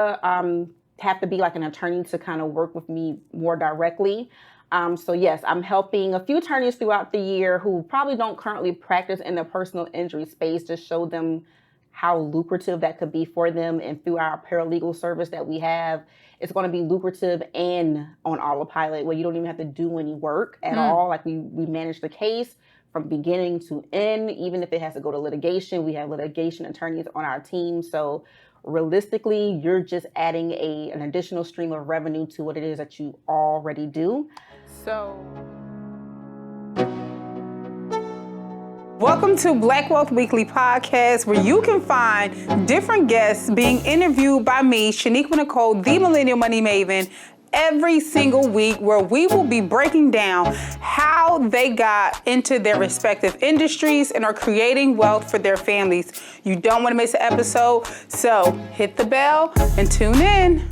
have to be like an attorney to kind of work with me more directly. So yes, I'm helping a few attorneys throughout the year who probably don't currently practice in the personal injury space to show them how lucrative that could be for them. And through our paralegal service that we have, it's going to be lucrative and on autopilot where you don't even have to do any work at all. Like we manage the case from beginning to end. Even if it has to go to litigation, we have litigation attorneys on our team. So realistically, you're just adding an additional stream of revenue to what it is that you already do. So, welcome to Black Wealth Weekly Podcast, where you can find different guests being interviewed by me, Shaniqua Nicole, the Millennial Money Maven, every single week, where we will be breaking down how they got into their respective industries and are creating wealth for their families. You don't want to miss an episode, so hit the bell and tune in.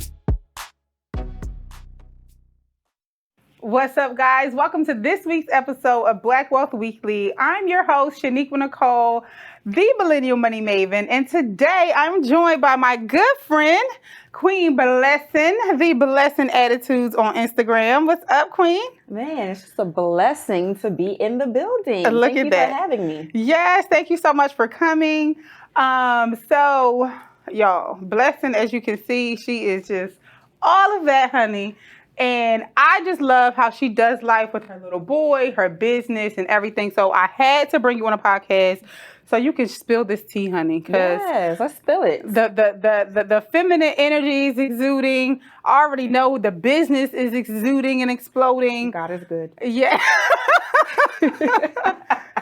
What's up, guys? Welcome to this week's episode of Black Wealth Weekly. I'm your host, Shaniqua Nicole, the Millennial Money Maven, and today I'm joined by my good friend, Queen Blessin, the Blessin Attitudes on Instagram. What's up, Queen? Man, it's just a blessing to be in the building. Look Thank at you that. for having me. Yes, thank you so much for coming. So, y'all, Blessin, as you can see, she is just all of that, honey. And I just love how she does life with her little boy, her business, and everything. So I had to bring you on a podcast so you can spill this tea, honey. Yes, let's spill it. The feminine energy is exuding. I already know the business is exuding and exploding. God is good. Yeah.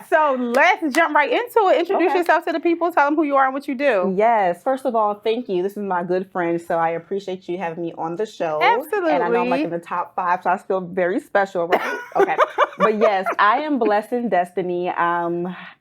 So let's jump right into it. Introduce yourself to the people. Tell them who you are and what you do. Yes. First of all, thank you. This is my good friend, so I appreciate you having me on the show. Absolutely. And I know I'm like in the top 5, so I feel very special, right? Okay. But yes, I am Blessin Destynee.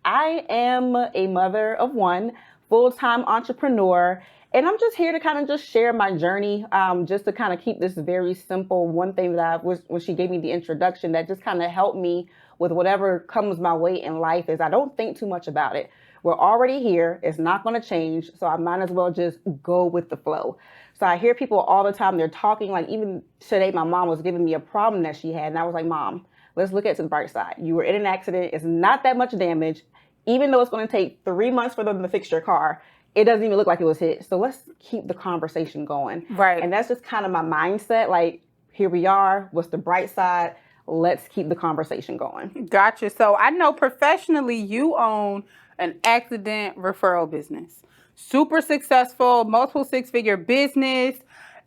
I am a mother of one, full-time entrepreneur, and I'm just here to kind of just share my journey, just to kind of keep this very simple. One thing that when she gave me the introduction, that just kind of helped me with whatever comes my way in life is I don't think too much about it. We're already here. It's not going to change. So I might as well just go with the flow. So I hear people all the time. They're talking like even today, my mom was giving me a problem that she had. And I was like, Mom, let's look at the bright side. You were in an accident. It's not that much damage. Even though it's going to take 3 months for them to fix your car, it doesn't even look like it was hit. So let's keep the conversation going. Right. And that's just kind of my mindset. Like, here we are. What's the bright side? Let's keep the conversation going. Gotcha. So I know professionally you own an accident referral business. Super successful, multiple 6-figure business.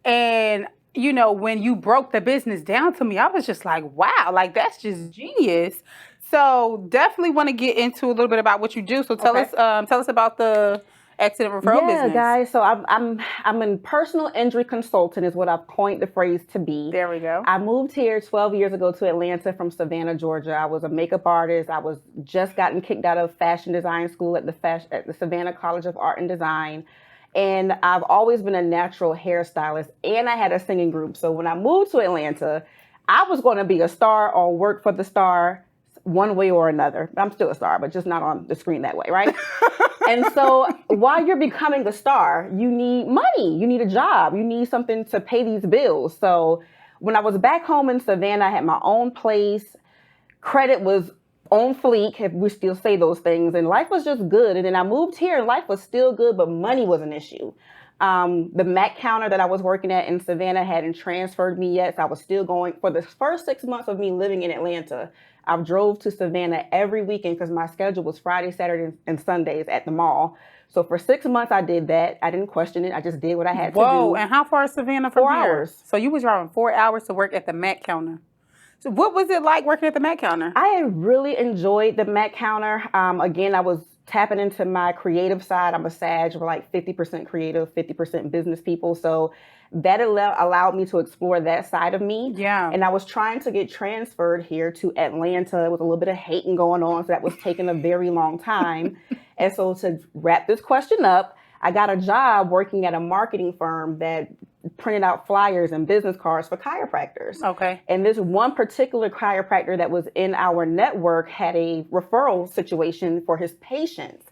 And, you know, when you broke the business down to me, I was just like, wow, like that's just genius. So definitely want to get into a little bit about what you do. So tell us about the accident referral business. Yeah, guys. So I'm a personal injury consultant is what I've coined the phrase to be. There we go. I moved here 12 years ago to Atlanta from Savannah, Georgia. I was a makeup artist. I was just gotten kicked out of fashion design school at the Savannah College of Art and Design. And I've always been a natural hairstylist, and I had a singing group. So when I moved to Atlanta, I was going to be a star or work for the star one way or another. I'm still a star, but just not on the screen that way, right? And so while you're becoming a star, you need money, you need a job, you need something to pay these bills. So when I was back home in Savannah, I had my own place. Credit was on fleek, if we still say those things, and life was just good. And then I moved here and life was still good, but money was an issue. The Mac counter that I was working at in Savannah hadn't transferred me yet. So I was still going for the first 6 months of me living in Atlanta. I drove to Savannah every weekend because my schedule was Friday, Saturday, and Sundays at the mall. So for 6 months, I did that. I didn't question it. I just did what I had to do. Whoa, and how far is Savannah from 4 here? hours. So you was driving 4 hours to work at the Mac counter. So what was it like working at the Mac counter? I had really enjoyed the Mac counter. Again, I was tapping into my creative side. I'm a Sag. We're like 50% creative, 50% business people. So that allowed me to explore that side of me. Yeah. And I was trying to get transferred here to Atlanta with a little bit of hating going on. So that was taking a very long time. And so to wrap this question up, I got a job working at a marketing firm that printed out flyers and business cards for chiropractors. Okay. And this one particular chiropractor that was in our network had a referral situation for his patients.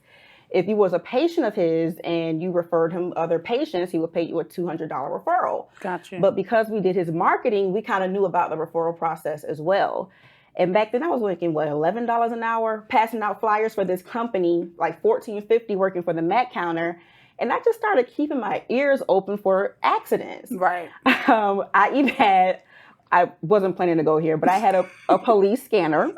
If you was a patient of his and you referred him other patients, he would pay you a $200 referral. Gotcha. But because we did his marketing, we kind of knew about the referral process as well. And back then I was making, $11 an hour, passing out flyers for this company, like $14.50 working for the Mac counter. And I just started keeping my ears open for accidents. Right. I even had, I wasn't planning to go here, but I had a police scanner.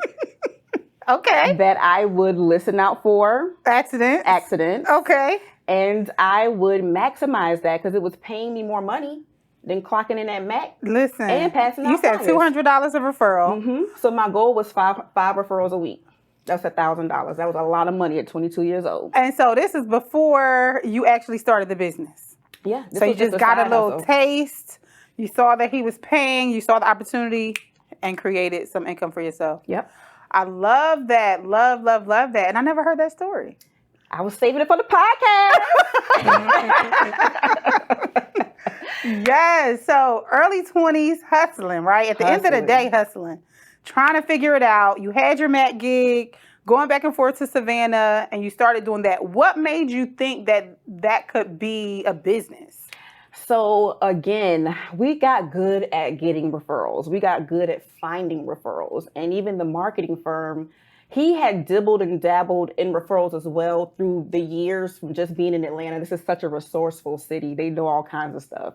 Okay. That I would listen out for. Accidents. Okay. And I would maximize that because it was paying me more money than clocking in at Mac. Listen. And passing out You said flyers. $200 a referral. Mm-hmm. So my goal was five referrals a week. That's $1,000. That was a lot of money at 22 years old. And so this is before you actually started the business. Yeah. So you just got a little taste. You saw that he was paying. You saw the opportunity and created some income for yourself. Yep. I love that. Love that. And I never heard that story. I was saving it for the podcast. Yes. So early 20s hustling, right? At the end of the day, hustling. Trying to figure it out. You had your Mac gig, going back and forth to Savannah, and you started doing that. What made you think that that could be a business? So again, we got good at getting referrals. We got good at finding referrals. And even the marketing firm, he had dibbled and dabbled in referrals as well through the years from just being in Atlanta. This is such a resourceful city. They know all kinds of stuff.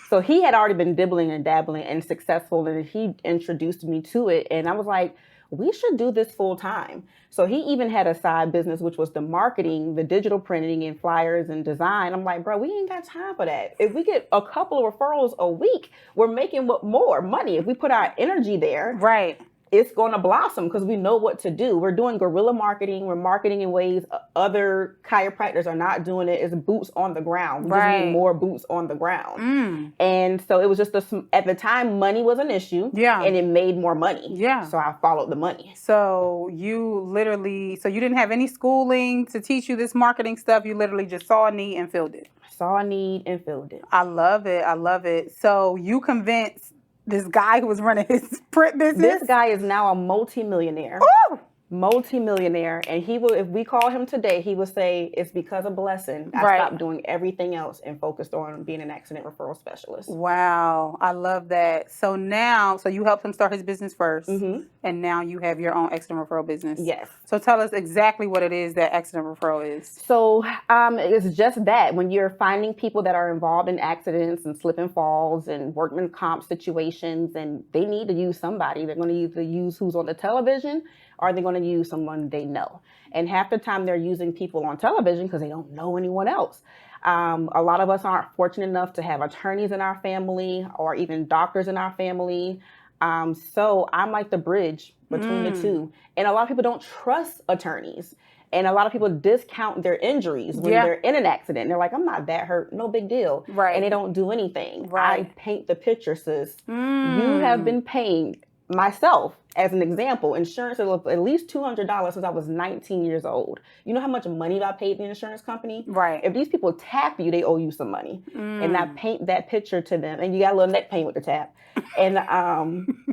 So he had already been dibbling and dabbling and successful, and he introduced me to it. And I was like, we should do this full time. So he even had a side business, which was the marketing, the digital printing and flyers and design. I'm like, bro, we ain't got time for that. If we get a couple of referrals a week, we're making more money. If we put our energy there, right, it's going to blossom because we know what to do. We're doing guerrilla marketing. We're marketing in ways other chiropractors are not doing it. It's boots on the ground. We just need more boots on the ground. And so it was just, at the time, money was an issue. Yeah. And it made more money. Yeah. So I followed the money. So you didn't have any schooling to teach you this marketing stuff. You literally just saw a need and filled it. Saw a need and filled it. I love it. So you convinced this guy who was running his print business. This guy is now a multimillionaire. Ooh! Multi-millionaire, and he will, if we call him today, he will say it's because of Blessin. I stopped doing everything else and focused on being an accident referral specialist. Wow, I love that. So you helped him start his business first, and now you have your own accident referral business. Yes. So tell us exactly what it is that accident referral is. So it's just that when you're finding people that are involved in accidents and slip and falls and workman comp situations, and they need to use somebody, they're going to either use who's on the television, or they're going to use someone they know. And half the time they're using people on television because they don't know anyone else. A lot of us aren't fortunate enough to have attorneys in our family or even doctors in our family. So I'm like the bridge between the two. And a lot of people don't trust attorneys. And a lot of people discount their injuries when they're in an accident. They're like, I'm not that hurt, no big deal. Right. And they don't do anything. Right. I paint the picture, sis. You have been paying myself, as an example, insurance is at least $200 since I was 19 years old. You know how much money I paid the insurance company? Right. If these people tap you, they owe you some money. And I paint that picture to them. And you got a little neck pain with the tap. And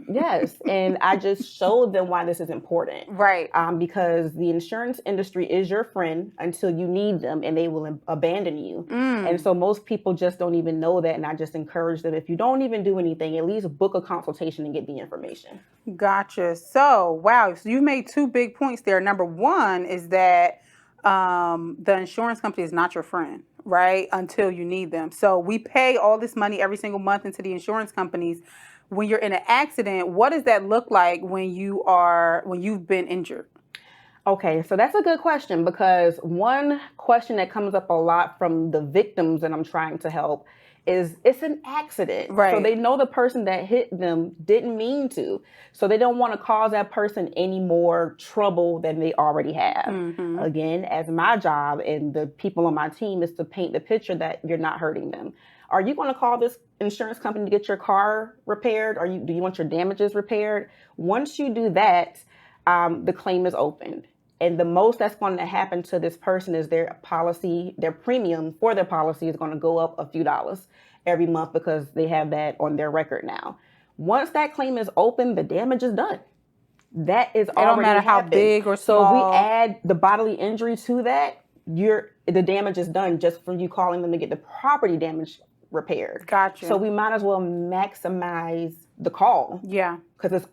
yes, and I just showed them why this is important. Right. Because the insurance industry is your friend until you need them and they will abandon you. And so most people just don't even know that. And I just encourage them, if you don't even do anything, at least book a consultation and get the information. Gotcha. So, wow. So you made two big points there. Number one is that the insurance company is not your friend, right? Until you need them. So we pay all this money every single month into the insurance companies. When you're in an accident, what does that look like when you've been injured? Okay, so that's a good question, because one question that comes up a lot from the victims that I'm trying to help is it's an accident. Right. So they know the person that hit them didn't mean to. So they don't want to cause that person any more trouble than they already have. Again, as my job and the people on my team is to paint the picture that you're not hurting them. Are you going to call this insurance company to get your car repaired? Or do you want your damages repaired? Once you do that, the claim is opened. And the most that's going to happen to this person is their premium for their policy is going to go up a few dollars every month because they have that on their record now. Once that claim is open, the damage is done. That is already happened. It don't matter how big or small. So if we add the bodily injury to that, the damage is done just from you calling them to get the property damage repaired. Gotcha. So we might as well maximize the call. Yeah. Because it's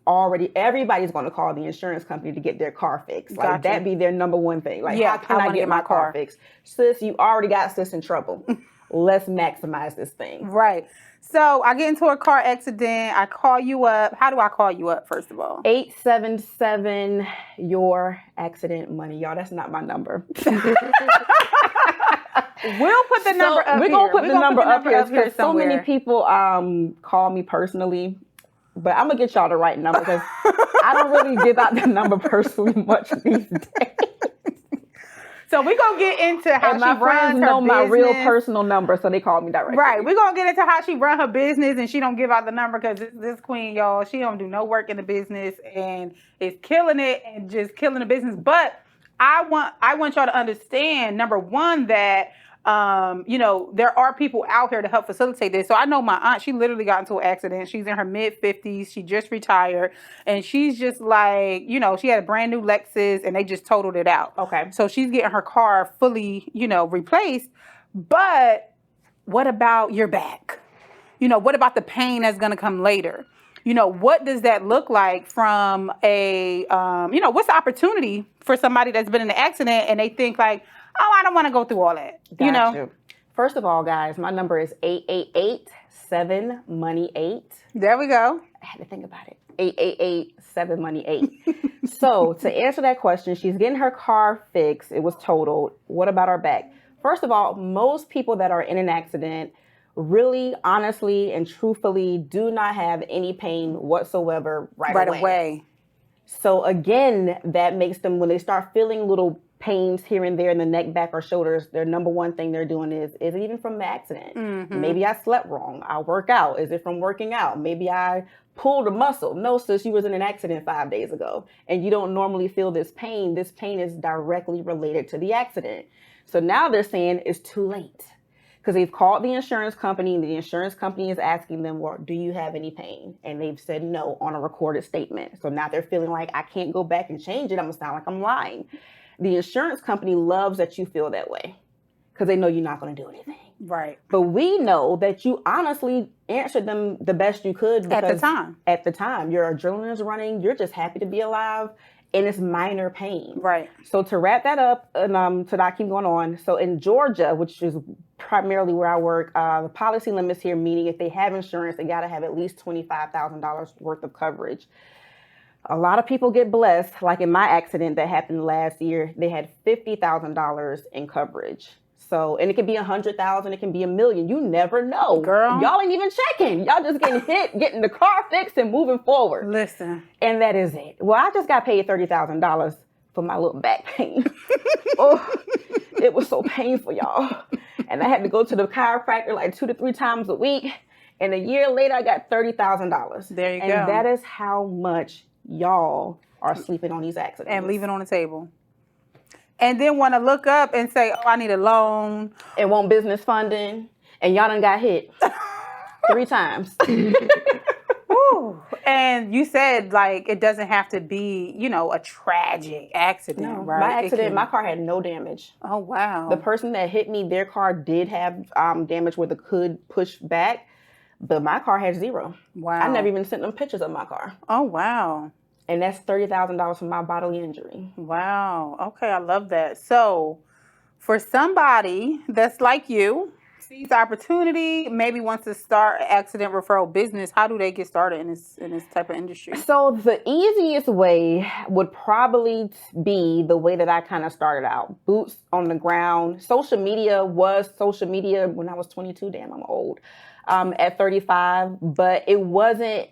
everybody's going to call the insurance company to get their car fixed. Like Gotcha. that be their number one thing. Like, Yeah, how can I get my car fixed? Sis, you already got sis in trouble. Let's maximize this thing. Right. So I get into a car accident. I call you up. How do I call you up, first of all? 877 your accident money. Y'all, that's not my number. We'll put the number up here. We're going to put the number up here because so somewhere. many people call me personally. But I'm going to get y'all the right number because I don't really give out the number personally much these days. So we're going to get into how and my she runs friends her know my business. real personal number, so they call me directly. Right. We're going to get into how she run her business and she don't give out the number because this queen, y'all, she don't do no work in the business and is killing it and just killing the business. But I want y'all to understand, number one, that there are people out here to help facilitate this. So I know my aunt, she literally got into an accident. She's in her mid-50s. She just retired. And she's just like, she had a brand new Lexus and they just totaled it out. Okay. So she's getting her car fully, replaced. But what about your back? What about the pain that's going to come later? What does that look like from a, what's the opportunity for somebody that's been in an accident and they think like, oh, I don't want to go through all that. Got you. First of all, guys, my number is 888-7-MONEY-8. There we go. I had to think about it. 888-7-MONEY-8. So to answer that question, she's getting her car fixed. It was totaled. What about our back? First of all, most people that are in an accident really, honestly, and truthfully do not have any pain whatsoever right away. So again, that makes them, when they start feeling little pains here and there in the neck, back, or shoulders, their number one thing they're doing is it even from the accident? Mm-hmm. Maybe I slept wrong. I work out. Is it from working out? Maybe I pulled a muscle. No, sis, you was in an accident 5 days ago and you don't normally feel this pain. This pain is directly related to the accident. So now they're saying it's too late because they've called the insurance company and the insurance company is asking them, well, do you have any pain? And they've said no on a recorded statement. So now they're feeling like I can't go back and change it. I'm going to sound like I'm lying. The insurance company loves that you feel that way because they know you're not going to do anything. Right. But we know that you honestly answered them the best you could. At the time. At the time. Your adrenaline is running. You're just happy to be alive. And it's minor pain. Right. So to wrap that up, and to not keep going on. So in Georgia, which is primarily where I work, the policy limits here, meaning if they have insurance, they got to have at least $25,000 worth of coverage. A lot of people get blessed. Like in my accident that happened last year, they had $50,000 in coverage. So, and it can be 100,000, it can be $1 million. You never know. Girl. Y'all ain't even checking. Y'all just getting hit, getting the car fixed and moving forward. Listen. And that is it. Well, I just got paid $30,000 for my little back pain. Oh, it was so painful, y'all. And I had to go to the chiropractor like 2 to 3 times a week. And a year later, I got $30,000. There you go. And that is how much y'all are sleeping on these accidents. And leaving on the table. And then want to look up and say, oh, I need a loan. And want business funding. And y'all done got hit 3 times. Ooh. And you said, like, it doesn't have to be, a tragic accident, No, right? my accident, my car had no damage. Oh, wow. The person that hit me, their car did have damage where the hood pushed back. But my car had 0. Wow. I never even sent them pictures of my car. Oh, wow. And that's $30,000 for my bodily injury. Wow. Okay, I love that. So for somebody that's like you, sees opportunity, maybe wants to start an accident referral business, how do they get started in this type of industry? So the easiest way would probably be the way that I kind of started out. Boots on the ground. Social media was social media when I was 22. Damn, I'm old. At 35, but it wasn't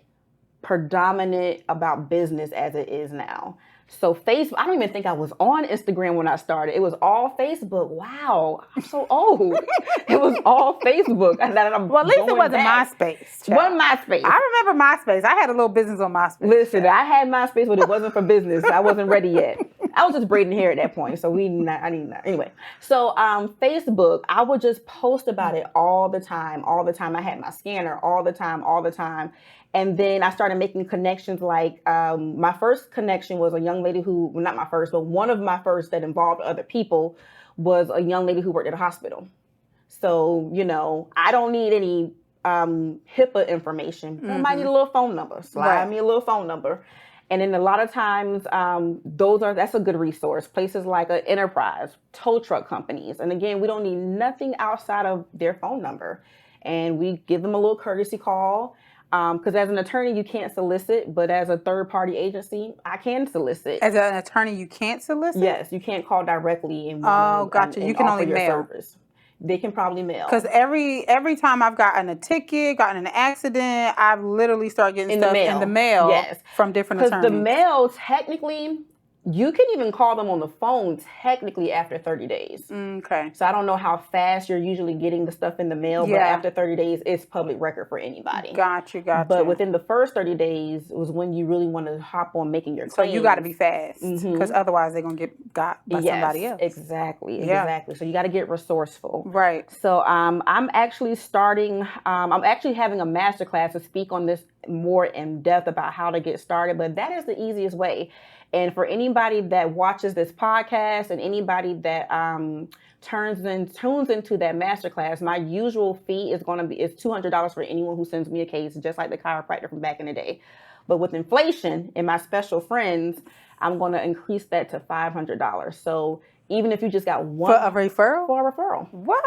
predominant about business as it is now. So Facebook, I don't even think I was on Instagram when I started. It was all Facebook. Wow, I'm so old. It was all Facebook. Well, at least it wasn't MySpace. Wasn't MySpace. I remember MySpace. I had a little business on MySpace. Listen, I had MySpace, but it wasn't for business. I wasn't ready yet. I was just braiding hair at that point, so anyway. So Facebook, I would just post about it all the time. I had my scanner all the time. And then I started making connections. Like my first connection was a young lady who, well, not my first, but one of my first that involved other people, was a young lady who worked at a hospital. So, I don't need any HIPAA information. I might need a little phone number. Slide me a little phone number. And then a lot of times, that's a good resource. Places like an Enterprise, tow truck companies. And again, we don't need nothing outside of their phone number. And we give them a little courtesy call. Because as an attorney, you can't solicit, but as a third-party agency, I can solicit. As an attorney, you can't solicit? Yes, you can't call directly and gotcha. You can only your mail. service. They can probably mail. Because every time I've gotten a ticket, gotten an accident, I've literally started getting stuff in the mail from different attorneys. Because the mail, technically, you can even call them on the phone technically after 30 days. Okay. So I don't know how fast you're usually getting the stuff in the mail, but after 30 days, it's public record for anybody. Gotcha. But within the first 30 days was when you really want to hop on making your claims. So you got to be fast because otherwise they're going to get got by somebody else. Exactly. So you got to get resourceful. Right. So I'm actually having a masterclass to speak on this more in depth about how to get started, but that is the easiest way. And for anybody that watches this podcast and anybody that tunes into that masterclass, my usual fee is $200 for anyone who sends me a case, just like the chiropractor from back in the day. But with inflation and my special friends, I'm going to increase that to $500. So even if you just got one for a referral, what?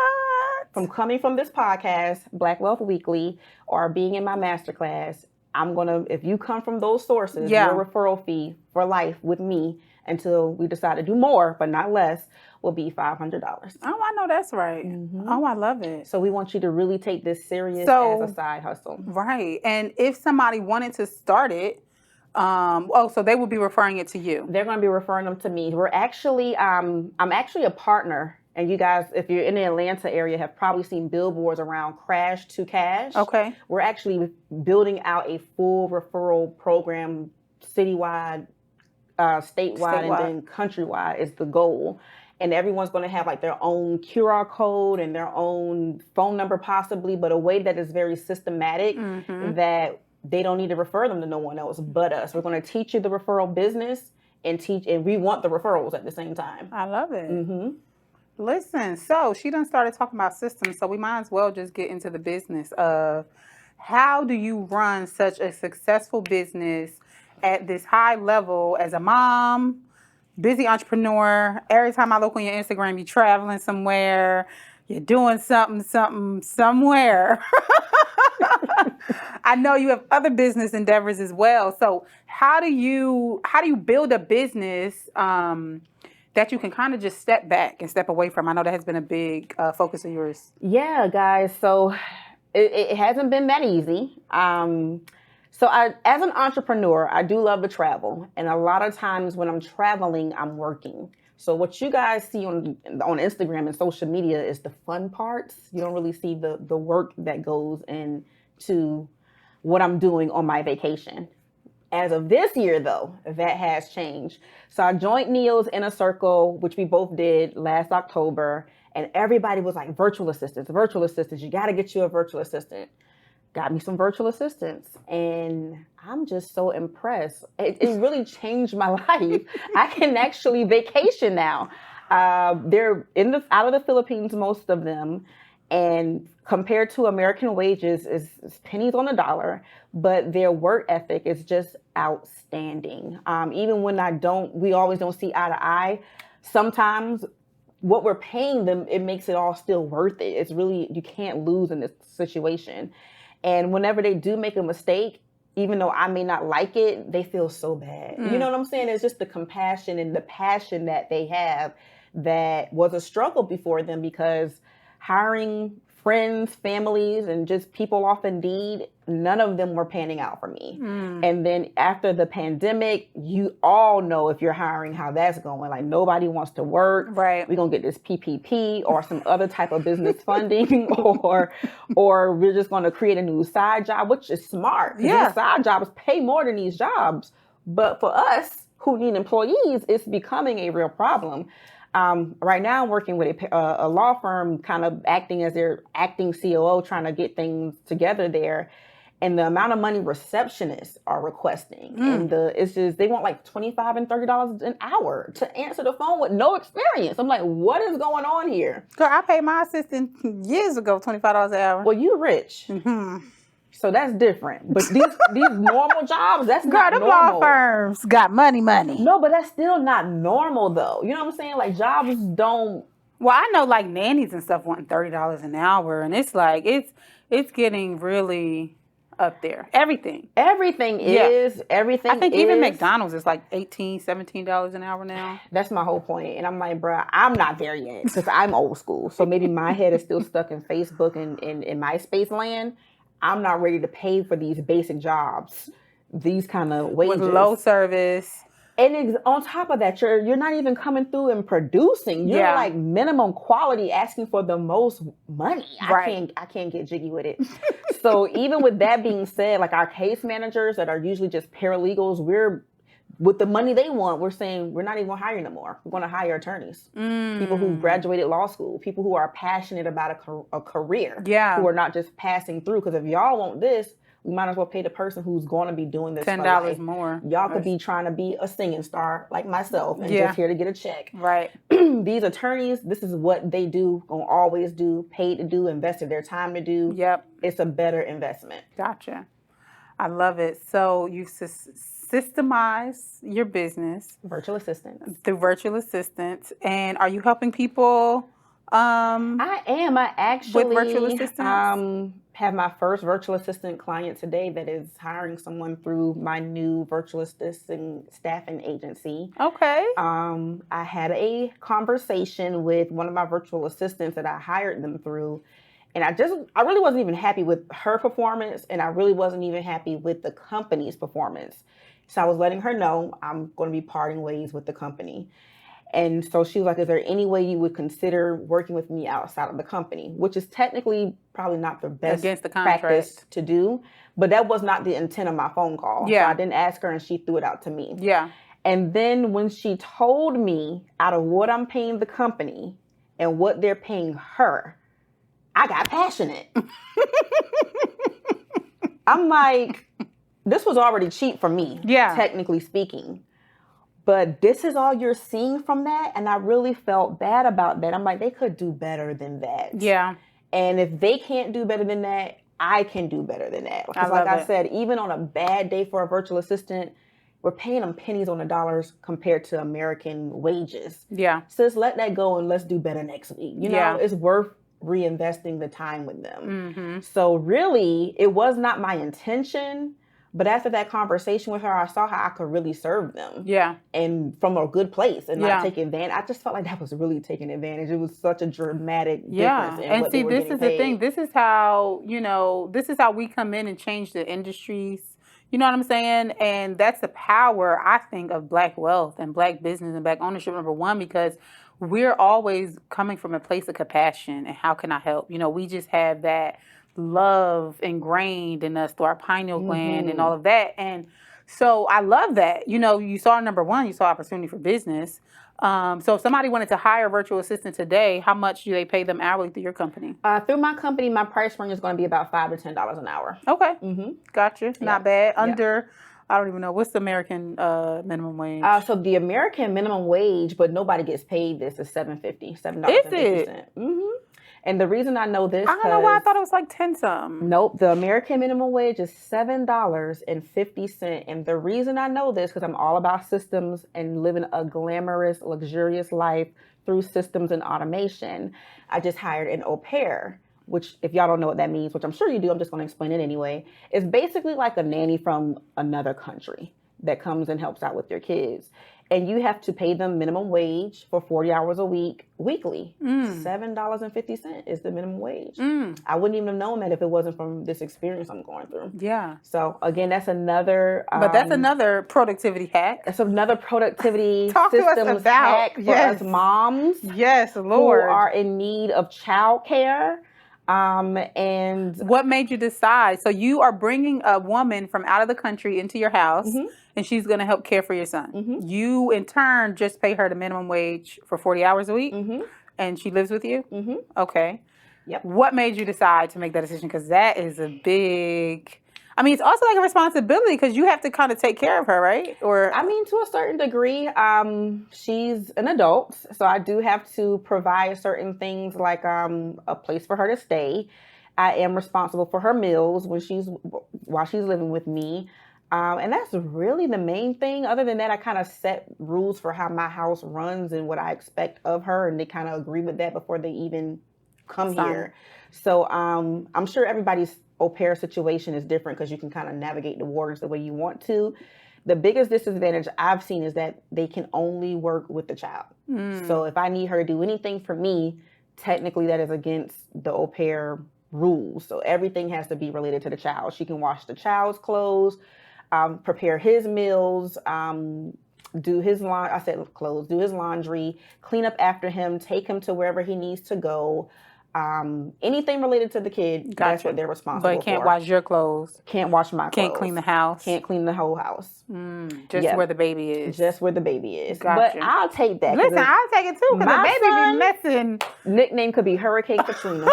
From coming from this podcast, Black Wealth Weekly, or being in my masterclass, if you come from those sources, your referral fee for life with me until we decide to do more, but not less, will be $500. Oh, I know that's right. Oh, I love it. So we want you to really take this serious as a side hustle. Right. And if somebody wanted to start it, so they would be referring it to you. They're going to be referring them to me. We're actually, I'm actually a partner. And you guys, if you're in the Atlanta area, have probably seen billboards around Crash to Cash. Okay. We're actually building out a full referral program citywide, statewide, and then countrywide is the goal. And everyone's going to have like their own QR code and their own phone number possibly, but a way that is very systematic that they don't need to refer them to no one else but us. We're going to teach you the referral business and we want the referrals at the same time. I love it. Listen, so she done started talking about systems, so we might as well just get into the business of how do you run such a successful business at this high level as a mom, busy entrepreneur. Every time I look on your Instagram, you're traveling somewhere, you're doing something somewhere. I know you have other business endeavors as well. So how do you build a business that you can kind of just step back and step away from? I know that has been a big focus of yours. Yeah, guys. So it hasn't been that easy. So as an entrepreneur, I do love to travel. And a lot of times when I'm traveling, I'm working. So what you guys see on Instagram and social media is the fun parts. You don't really see the work that goes into what I'm doing on my vacation. As of this year, though, that has changed. So I joined Neil's Inner Circle, which we both did last October, and everybody was like, virtual assistants, you got to get you a virtual assistant. Got me some virtual assistants, and I'm just so impressed. It really changed my life. I can actually vacation now. They're out of the Philippines, most of them, and compared to American wages, is pennies on the dollar, but their work ethic is just outstanding. Even when we always don't see eye to eye. Sometimes what we're paying them, it makes it all still worth it. It's really, you can't lose in this situation. And whenever they do make a mistake, even though I may not like it, they feel so bad. You know what I'm saying? It's just the compassion and the passion that they have that was a struggle before them, because hiring friends, families, and just people off Indeed, none of them were panning out for me. And then after the pandemic, you all know if you're hiring how that's going. Like, nobody wants to work. Right. We're going to get this PPP or some other type of business funding, or we're just going to create a new side job, which is smart. These side jobs pay more than these jobs. But for us who need employees, it's becoming a real problem. Right now, I'm working with a law firm, kind of acting as their acting COO, trying to get things together there. and the amount of money receptionists are requesting, and it's just they want like $25 and $30 an hour to answer the phone with no experience. I'm like, what is going on here? Girl, I paid my assistant years ago $25 an hour. Well, you rich, so that's different. But these normal jobs, that's not Girl, them normal. law firms got money. No, but that's still not normal though. You know what I'm saying? Like jobs don't. Well, I know like nannies and stuff wanting $30 an hour, and it's like it's getting really up there. Everything is. Everything I think is. even McDonald's is like $18, $17 an hour now. That's my whole point. And I'm like, bruh, I'm not there yet because I'm old school. So maybe my head is still stuck in Facebook and in MySpace land. I'm not ready to pay for these basic jobs, these kind of wages. With low service. And on top of that, you're not even coming through and producing. You're like minimum quality, asking for the most money. Right. I can't get jiggy with it. So even with that being said, like our case managers that are usually just paralegals, we're with the money they want. We're saying we're not even gonna hire no more. We're gonna hire attorneys, people who graduated law school, people who are passionate about a career, who are not just passing through. Because if y'all want this, we might as well pay the person who's going to be doing this $10 more. Y'all could be trying to be a singing star like myself and just here to get a check. Right. These attorneys, this is what they do, gonna always do, paid to do, invested their time to do. Yep. It's a better investment. Gotcha. I love it. So you systemize your business. Virtual assistants. Through virtual assistants. And are you helping people? I am. I actually with virtual assistants? Have my first virtual assistant client today that is hiring someone through my new virtual assistant staffing agency. Okay. I had a conversation with one of my virtual assistants that I hired them through, and I really wasn't even happy with her performance, and I really wasn't even happy with the company's performance. So I was letting her know I'm going to be parting ways with the company. And so she was like, is there any way you would consider working with me outside of the company? Which is technically probably not the best against the practice to do. But that was not the intent of my phone call. Yeah. So I didn't ask her and she threw it out to me. Yeah. And then when she told me out of what I'm paying the company and what they're paying her, I got passionate. I'm like, this was already cheap for me, technically speaking. But this is all you're seeing from that. And I really felt bad about that. I'm like, they could do better than that. Yeah. And if they can't do better than that, I can do better than that. Because like I said, even on a bad day for a virtual assistant, we're paying them pennies on the dollars compared to American wages. Yeah. So let's let that go and let's do better next week. You know, it's worth reinvesting the time with them. Mm-hmm. So really, it was not my intention. But after that conversation with her, I saw how I could really serve them. Yeah. And from a good place and not take advantage. I just felt like that was really taking advantage. It was such a dramatic difference in what they were getting paid. And see, this is the thing. This is how, this is how we come in and change the industries. You know what I'm saying? And that's the power, I think, of Black wealth and Black business and Black ownership, number one, because we're always coming from a place of compassion and how can I help? We just have that love ingrained in us through our pineal gland and all of that. And so I love that. You saw number one, you saw opportunity for business. So if somebody wanted to hire a virtual assistant today, how much do they pay them hourly through your company? Through my company, my price range is going to be about $5 to $10 an hour. Okay. Gotcha. Not bad. Under, I don't even know, what's the American minimum wage? So the American minimum wage, but nobody gets paid this, is $7.50. $7.50. Is it? Mm-hmm. And the reason I know this, I don't know why I thought it was like 10 something. Nope, the American minimum wage is $7.50. And the reason I know this, because I'm all about systems and living a glamorous, luxurious life through systems and automation. I just hired an au pair, which if y'all don't know what that means, which I'm sure you do, I'm just going to explain it anyway. It's basically like a nanny from another country that comes and helps out with your kids. And you have to pay them minimum wage for 40 hours a week, weekly. $7.50 is the minimum wage. I wouldn't even have known that if it wasn't from this experience I'm going through. Yeah. So again, that's another. But that's another productivity hack. That's another productivity systems hack for us moms. Yes, Lord. Who are in need of childcare. And what made you decide? So you are bringing a woman from out of the country into your house, and she's going to help care for your son. You, in turn, just pay her the minimum wage for 40 hours a week, and she lives with you? Okay. Yep. What made you decide to make that decision? Because that is a big I mean, it's also like a responsibility because you have to kind of take care of her, right? Or I mean, to a certain degree, she's an adult, so I do have to provide certain things like a place for her to stay. I am responsible for her meals while she's living with me. And that's really the main thing. Other than that, I kind of set rules for how my house runs and what I expect of her, and they kind of agree with that before they even come here. So I'm sure everybody's au pair situation is different because you can kind of navigate the waters the way you want to. The biggest disadvantage I've seen is that they can only work with the child. So if I need her to do anything for me, technically that is against the au pair rules. So everything has to be related to the child. She can wash the child's clothes, prepare his meals, do his do his laundry, clean up after him, take him to wherever he needs to go. Anything related to the kid, that's what they're responsible for. But can't wash your clothes. Can't wash my clothes. Can't clean the house. Can't clean the whole house. Just where the baby is. Just where the baby is. Gotcha. But I'll take that. Listen, I'll take it too because the baby be messing. Nickname could be Hurricane Katrina.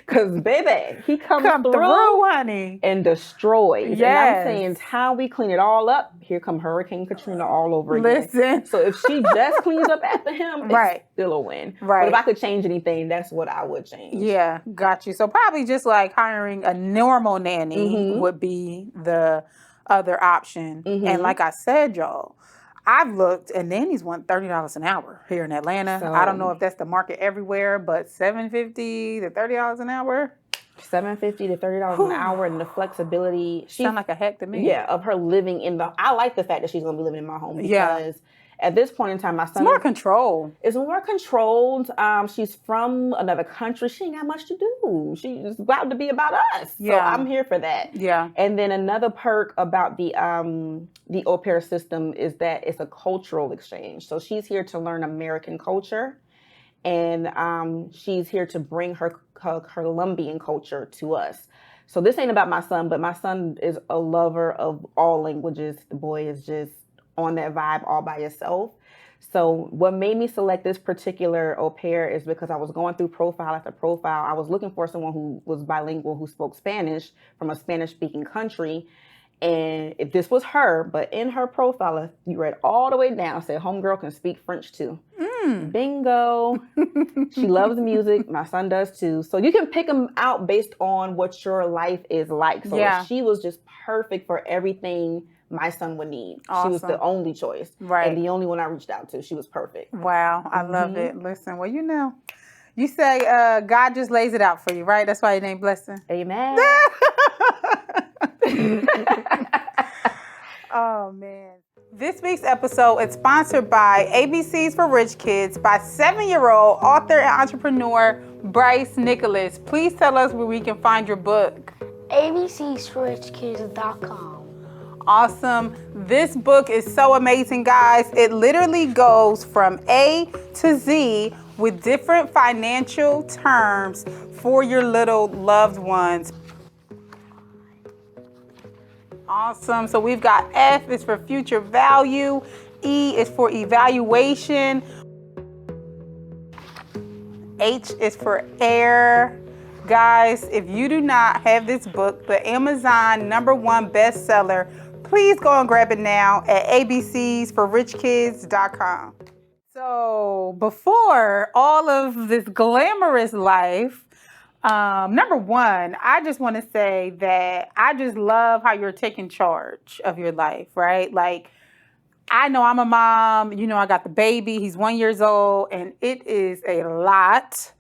Because, baby, he comes through, honey, and destroys. Yes. And I'm saying, how we clean it all up, here come Hurricane Katrina all over again. Listen. So if she just cleans up after him, it's still a win. Right. But if I could change anything, that's what I would change. Yeah, got you. So probably just like hiring a normal nanny would be the other option. And like I said, y'all, I've looked and nannies want $30 an hour here in Atlanta. So, I don't know if that's the market everywhere, but $7.50 to $30 an hour. $7.50 to $30 an hour, and the flexibility. Sound like a heck to me. Yeah, of her living in the. I like the fact that she's gonna be living in my home because at this point in time, my son it's more control. It's more controlled. She's from another country. She ain't got much to do. She's about to be about us. So I'm here for that. Yeah. And then another perk about the au pair system is that it's a cultural exchange. So she's here to learn American culture, and she's here to bring her Colombian culture to us. So this ain't about my son, but my son is a lover of all languages. The boy is just on that vibe all by itself. So what made me select this particular au pair is because I was going through profile after profile. I was looking for someone who was bilingual, who spoke Spanish from a Spanish-speaking country. And if this was her, but in her profile, if you read all the way down, said homegirl can speak French too. Bingo. She loves music. My son does too. So you can pick them out based on what your life is like. So she was just perfect for everything my son would need. Awesome. She was the only choice. Right. And the only one I reached out to. She was perfect. Wow. I love it. Listen, well, you say God just lays it out for you, right? That's why your name Blessin. Amen. Oh, man. This week's episode is sponsored by ABCs for Rich Kids by 7-year-old author and entrepreneur Bryce Nicholas. Please tell us where we can find your book. abcsforrichkids.com. Awesome. This book is so amazing, guys. It literally goes from A to Z with different financial terms for your little loved ones. Awesome. So we've got F is for future value. E is for evaluation. H is for air. Guys, if you do not have this book, the Amazon #1 bestseller, please go and grab it now at abcsforrichkids.com. So before all of this glamorous life, number one, I just want to say that I just love how you're taking charge of your life, right? Like, I know I'm a mom, I got the baby, he's 1 year old, and it is a lot.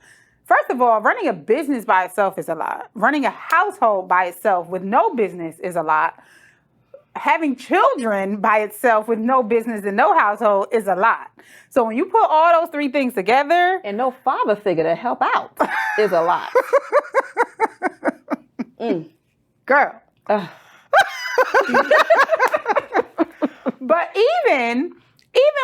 First of all, running a business by itself is a lot. Running a household by itself with no business is a lot. Having children by itself with no business and no household is a lot. So when you put all those three things together, and no father figure to help out is a lot. Girl. But even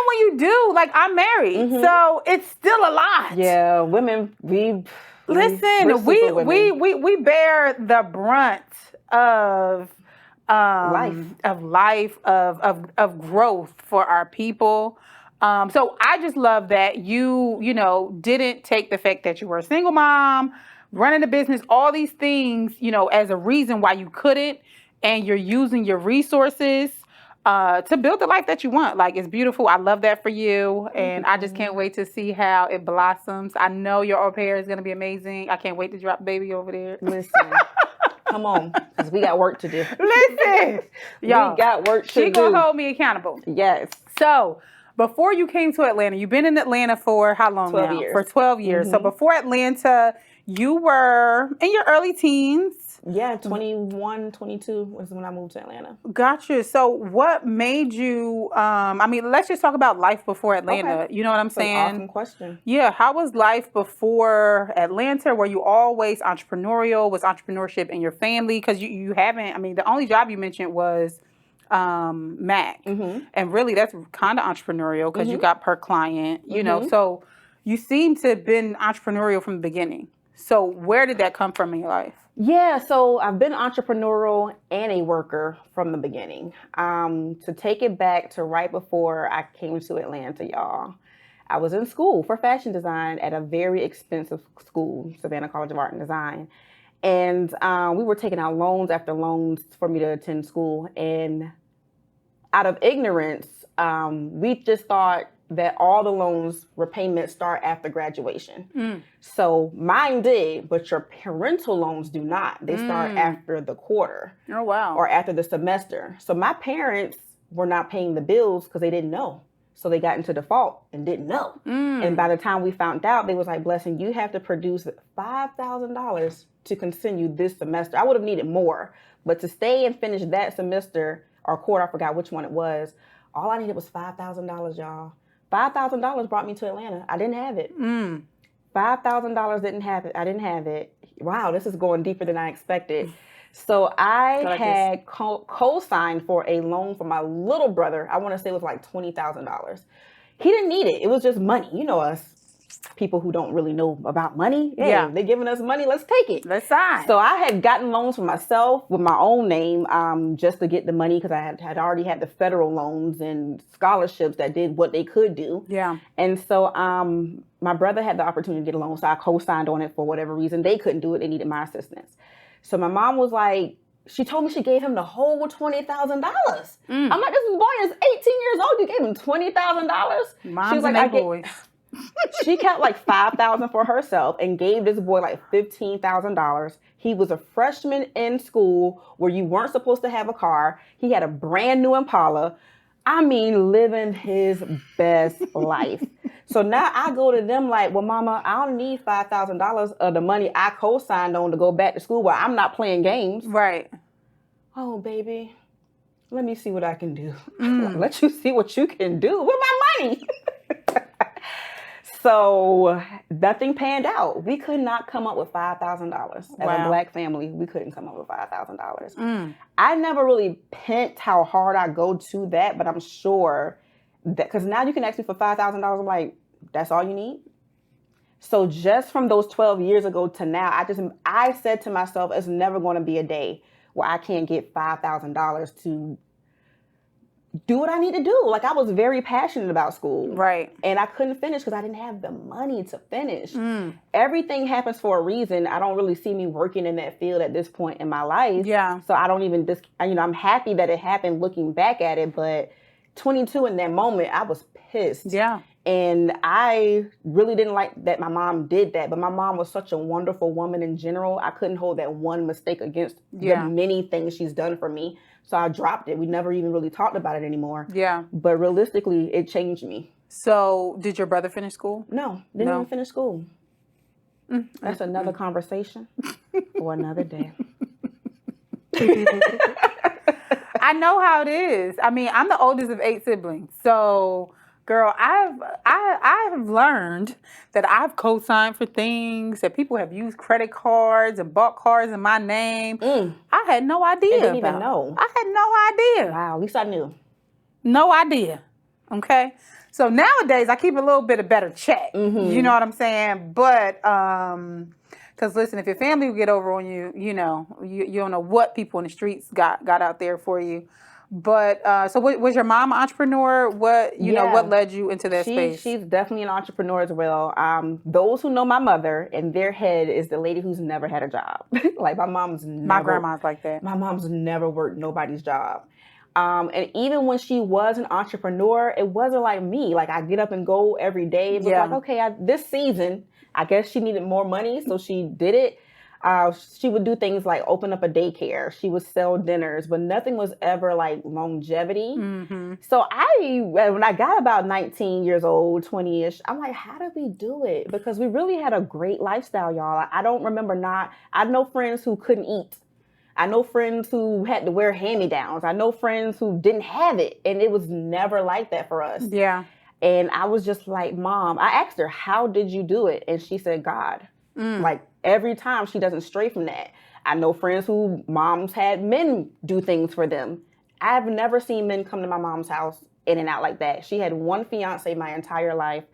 when you do, like, I'm married, so it's still a lot. Yeah, women, we bear the brunt of life, of growth for our people. So I just love that you didn't take the fact that you were a single mom, running a business, all these things, as a reason why you couldn't, and you're using your resources to build the life that you want. Like, it's beautiful. I love that for you. And I just can't wait to see how it blossoms. I know your au pair is going to be amazing. I can't wait to drop baby over there. Listen, come on, because we got work to do. Listen, y'all, we got work to do. She gonna hold me accountable. Yes. So, before you came to Atlanta, you've been in Atlanta for how long 12 now? years. For 12 years. So before Atlanta, you were in your early teens. Yeah, 21, 22 was when I moved to Atlanta. Gotcha. So what made you, let's just talk about life before Atlanta. Okay. You know what I'm That's an saying? awesome question. Yeah. How was life before Atlanta? Were you always entrepreneurial? Was entrepreneurship in your family? Because you haven't, the only job you mentioned was Mac. And really that's kind of entrepreneurial because you got per client, you know. So you seem to have been entrepreneurial from the beginning. So where did that come from in your life? Yeah, so I've been entrepreneurial and a worker from the beginning. To take it back to right before I came to Atlanta, y'all, I was in school for fashion design at a very expensive school, Savannah College of Art and Design. And we were taking out loans after loans for me to attend school. And out of ignorance, we just thought that all the loans repayments start after graduation. So mine did, but your parental loans do not. They start after the quarter. Oh, wow. Or after the semester. So my parents were not paying the bills because they didn't know. So they got into default and didn't know. And by the time we found out, they was like, Blessin, you have to produce $5,000 to continue this semester. I would have needed more, but to stay and finish that semester or quarter, I forgot which one it was, all I needed was $5,000, y'all. $5,000 brought me to Atlanta. I didn't have it. $5,000 didn't have it. I didn't have it. Wow, this is going deeper than I expected. So I had co-signed for a loan for my little brother. I want to say it was like $20,000. He didn't need it. It was just money. You know us, people who don't really know about money. Hey, yeah, they're giving us money. Let's take it. Let's sign. So I had gotten loans for myself with my own name just to get the money because I had already had the federal loans and scholarships that did what they could do. Yeah. And so my brother had the opportunity to get a loan, so I co-signed on it for whatever reason. They couldn't do it. They needed my assistance. So my mom was like, she told me she gave him the whole $20,000. I'm like, this boy is 18 years old. You gave him $20,000? Moms she was like, and boys. She kept like $5,000 for herself and gave this boy like $15,000. He was a freshman in school where you weren't supposed to have a car. He had a brand new Impala. I mean, living his best life. So now I go to them like, well, mama, I don't need $5,000 of the money I co-signed on to go back to school where I'm not playing games. Right. Oh, baby, let me see what I can do. Let you see what you can do with my money. So nothing panned out. We could not come up with $5,000 as a Black family. We couldn't come up with $5,000. I never really pent how hard I go to that, but I'm sure that because now you can ask me for $5,000. I'm like, that's all you need. So just from those 12 years ago to now, I said to myself, it's never going to be a day where I can't get $5,000 to do what I need to do. Like, I was very passionate about school. Right. And I couldn't finish because I didn't have the money to finish. Everything happens for a reason. I don't really see me working in that field at this point in my life. Yeah. So I don't even, I'm happy that it happened looking back at it. But 22 in that moment, I was pissed. Yeah. And I really didn't like that my mom did that. But my mom was such a wonderful woman in general. I couldn't hold that one mistake against the many things she's done for me. So I dropped it. We never even really talked about it anymore. Yeah. But realistically, it changed me. So did your brother finish school? No, didn't even finish school. That's another conversation for another day. I know how it is. I mean, I'm the oldest of 8 siblings. So, girl, I have learned that I've co-signed for things, that people have used credit cards and bought cars in my name. I had no idea. I didn't even know. I had no idea. Wow, at least I knew. No idea. Okay? So nowadays, I keep a little bit of better check. You know what I'm saying? But, because listen, if your family will get over on you, you know, you don't know what people in the streets got out there for you. But so was your mom an entrepreneur? What Yeah. what led you into that space? She's definitely an entrepreneur as well. Those who know my mother, in their head is the lady who's never had a job. Like My grandma's like that. my mom's never worked nobody's job. And even when she was an entrepreneur, it wasn't like me. Like I get up and go every day. It was like, okay, this season, I guess she needed more money, so she did it. She would do things like open up a daycare. She would sell dinners, but nothing was ever like longevity. So when I got about 19 years old, 20-ish, I'm like, how did we do it? Because we really had a great lifestyle, y'all. I don't remember I know friends who couldn't eat. I know friends who had to wear hand-me-downs. I know friends who didn't have it, and it was never like that for us. Yeah. And I was just like, Mom, I asked her, how did you do it? And she said, God. Like every time she doesn't stray from that. I know friends who moms had men do things for them. I've never seen men come to my mom's house in and out like that. She had one fiance my entire life.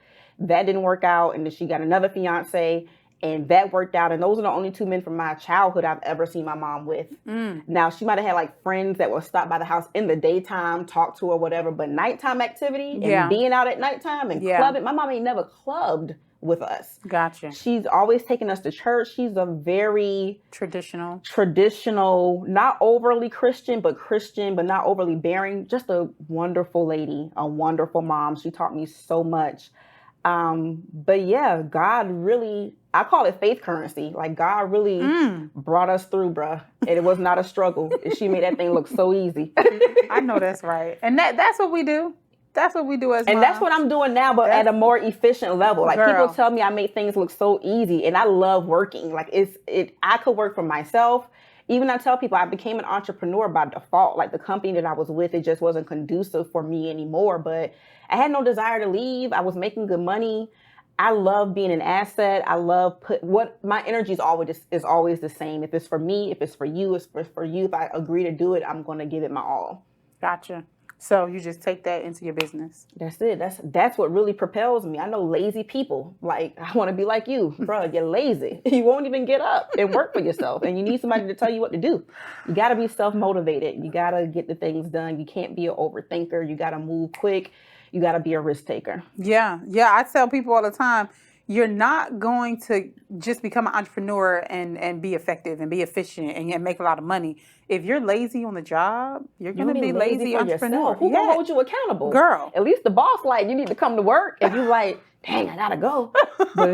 That didn't work out. And then she got another fiance and that worked out. And those are the only two men from my childhood I've ever seen my mom with. Now, she might have had like friends that would stop by the house in the daytime, talk to her, whatever. But nighttime activity and being out at nighttime and clubbing, my mom ain't never clubbed with us. Gotcha. She's always taken us to church. She's a very traditional, not overly Christian, but not overly bearing. Just a wonderful lady, a wonderful mom. She taught me so much. But yeah, God really, I call it faith currency. Like God really brought us through, bruh. And it was not a struggle. She made that thing look so easy. I know that's right. And that's what we do. That's what we do as moms. And that's what I'm doing now, but at a more efficient level. Like people tell me I make things look so easy, and I love working. Like I could work for myself. Even I tell people I became an entrepreneur by default. Like the company that I was with, it just wasn't conducive for me anymore. But I had no desire to leave. I was making good money. I love being an asset. I love my energy is always the same. If it's for me, if it's for you, it's for you. If I agree to do it, I'm going to give it my all. Gotcha. So you just take that into your business. That's it. That's what really propels me. I know lazy people. Like, I want to be like you. Bro, you're lazy. You won't even get up and work for yourself. And you need somebody to tell you what to do. You got to be self-motivated. You got to get the things done. You can't be an overthinker. You got to move quick. You got to be a risk taker. Yeah. I tell people all the time, you're not going to just become an entrepreneur and be effective and be efficient and make a lot of money. If you're lazy on the job, you're going to be lazy entrepreneur. Who's going to hold you accountable? Girl. At least the boss, like, you need to come to work. If you like, dang, I got to go. But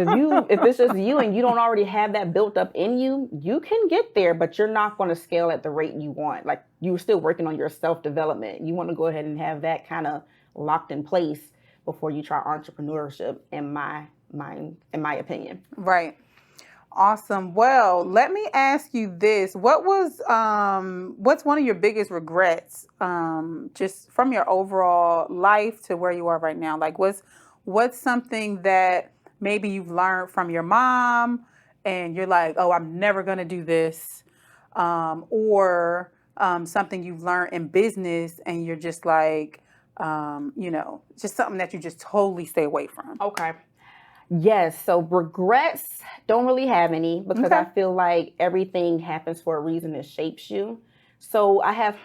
if it's just you and you don't already have that built up in you, you can get there, but you're not going to scale at the rate you want. Like, you're still working on your self-development. You want to go ahead and have that kind of locked in place before you try entrepreneurship, in my opinion. Right. Awesome. Well, let me ask you this. What's one of your biggest regrets, just from your overall life to where you are right now? Like what's something that maybe you've learned from your mom and you're like, oh, I'm never going to do this. Or something you've learned in business and you're just like, just something that you just totally stay away from. Okay. Yes. So regrets, don't really have any because I feel like everything happens for a reason that shapes you. So I have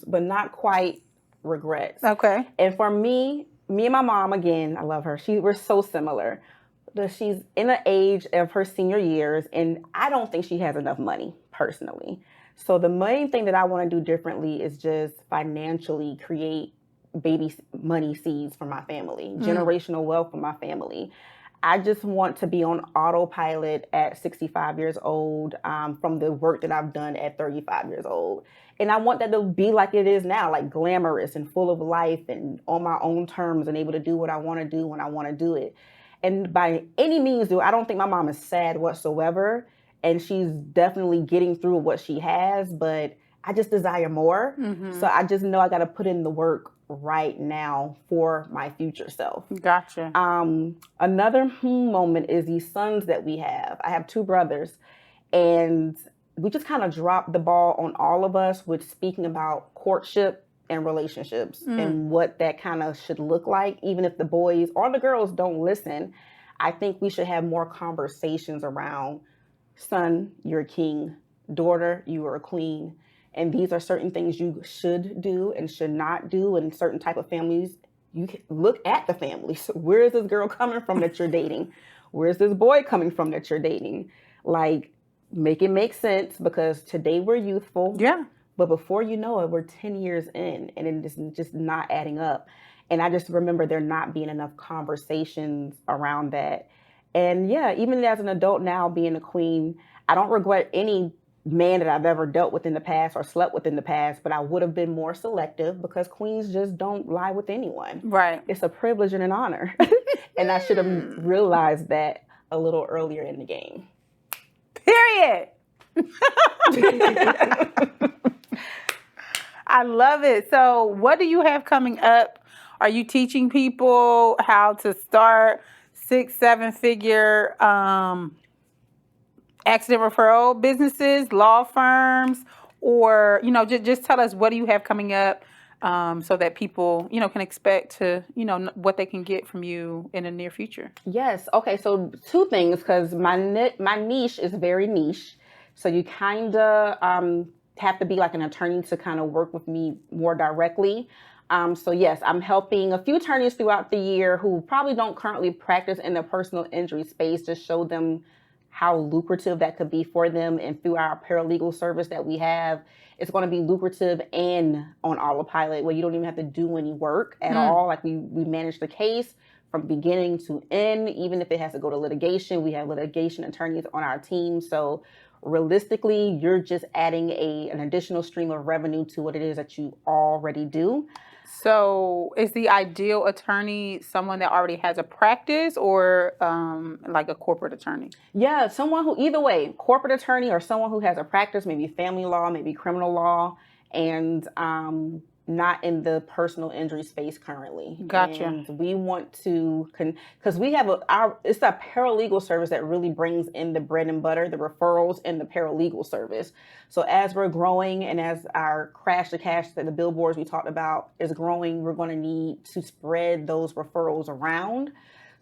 but not quite regrets. Okay. And for me and my mom, again, I love her. We're so similar. She's in an age of her senior years, and I don't think she has enough money personally. So the main thing that I want to do differently is just financially create baby money seeds for my family, generational wealth for my family. I just want to be on autopilot at 65 years old from the work that I've done at 35 years old. And I want that to be like it is now, like glamorous and full of life and on my own terms and able to do what I want to do when I want to do it. And by any means, I don't think my mom is sad whatsoever. And she's definitely getting through what she has, but I just desire more. So I just know I got to put in the work right now for my future self. Gotcha. Another moment is these sons that we have. I have two brothers, and we just kind of dropped the ball on all of us with speaking about courtship and relationships and what that kind of should look like. Even if the boys or the girls don't listen, I think we should have more conversations around, son, you're a king. Daughter, you are a queen. and these are certain things you should do and should not do in certain type of families. You can look at the families. Where is this girl coming from that you're dating? Where's this boy coming from that you're dating? Like, make it make sense, because today we're youthful. Yeah. But before you know it, we're 10 years in, and it's just not adding up. And I just remember there not being enough conversations around that. And yeah, even as an adult now, being a queen, I don't regret any man that I've ever dealt with in the past or slept with in the past, but I would have been more selective, because queens just don't lie with anyone. Right. It's a privilege and an honor. And I should have realized that a little earlier in the game. Period. I love it. So what do you have coming up? Are you teaching people how to start 6-7 figure accident referral businesses, law firms, or, just tell us, what do you have coming up so that people, can expect to, what they can get from you in the near future? Yes. Okay. So 2 things, because my niche is very niche. So you kind of have to be like an attorney to kind of work with me more directly. So yes, I'm helping a few attorneys throughout the year who probably don't currently practice in the personal injury space, to show them how lucrative that could be for them. And through our paralegal service that we have, it's going to be lucrative and on autopilot, where you don't even have to do any work at all. Like, we manage the case from beginning to end. Even if it has to go to litigation, we have litigation attorneys on our team. So realistically, you're just adding an additional stream of revenue to what it is that you already do. So is the ideal attorney someone that already has a practice, or like a corporate attorney? Yeah, someone who, either way, corporate attorney or someone who has a practice, maybe family law, maybe criminal law, and not in the personal injury space currently. Gotcha. And we want to, because we have it's a paralegal service that really brings in the bread and butter, the referrals and the paralegal service. So as we're growing, and as our crash to cash, that the billboards we talked about is growing, we're going to need to spread those referrals around.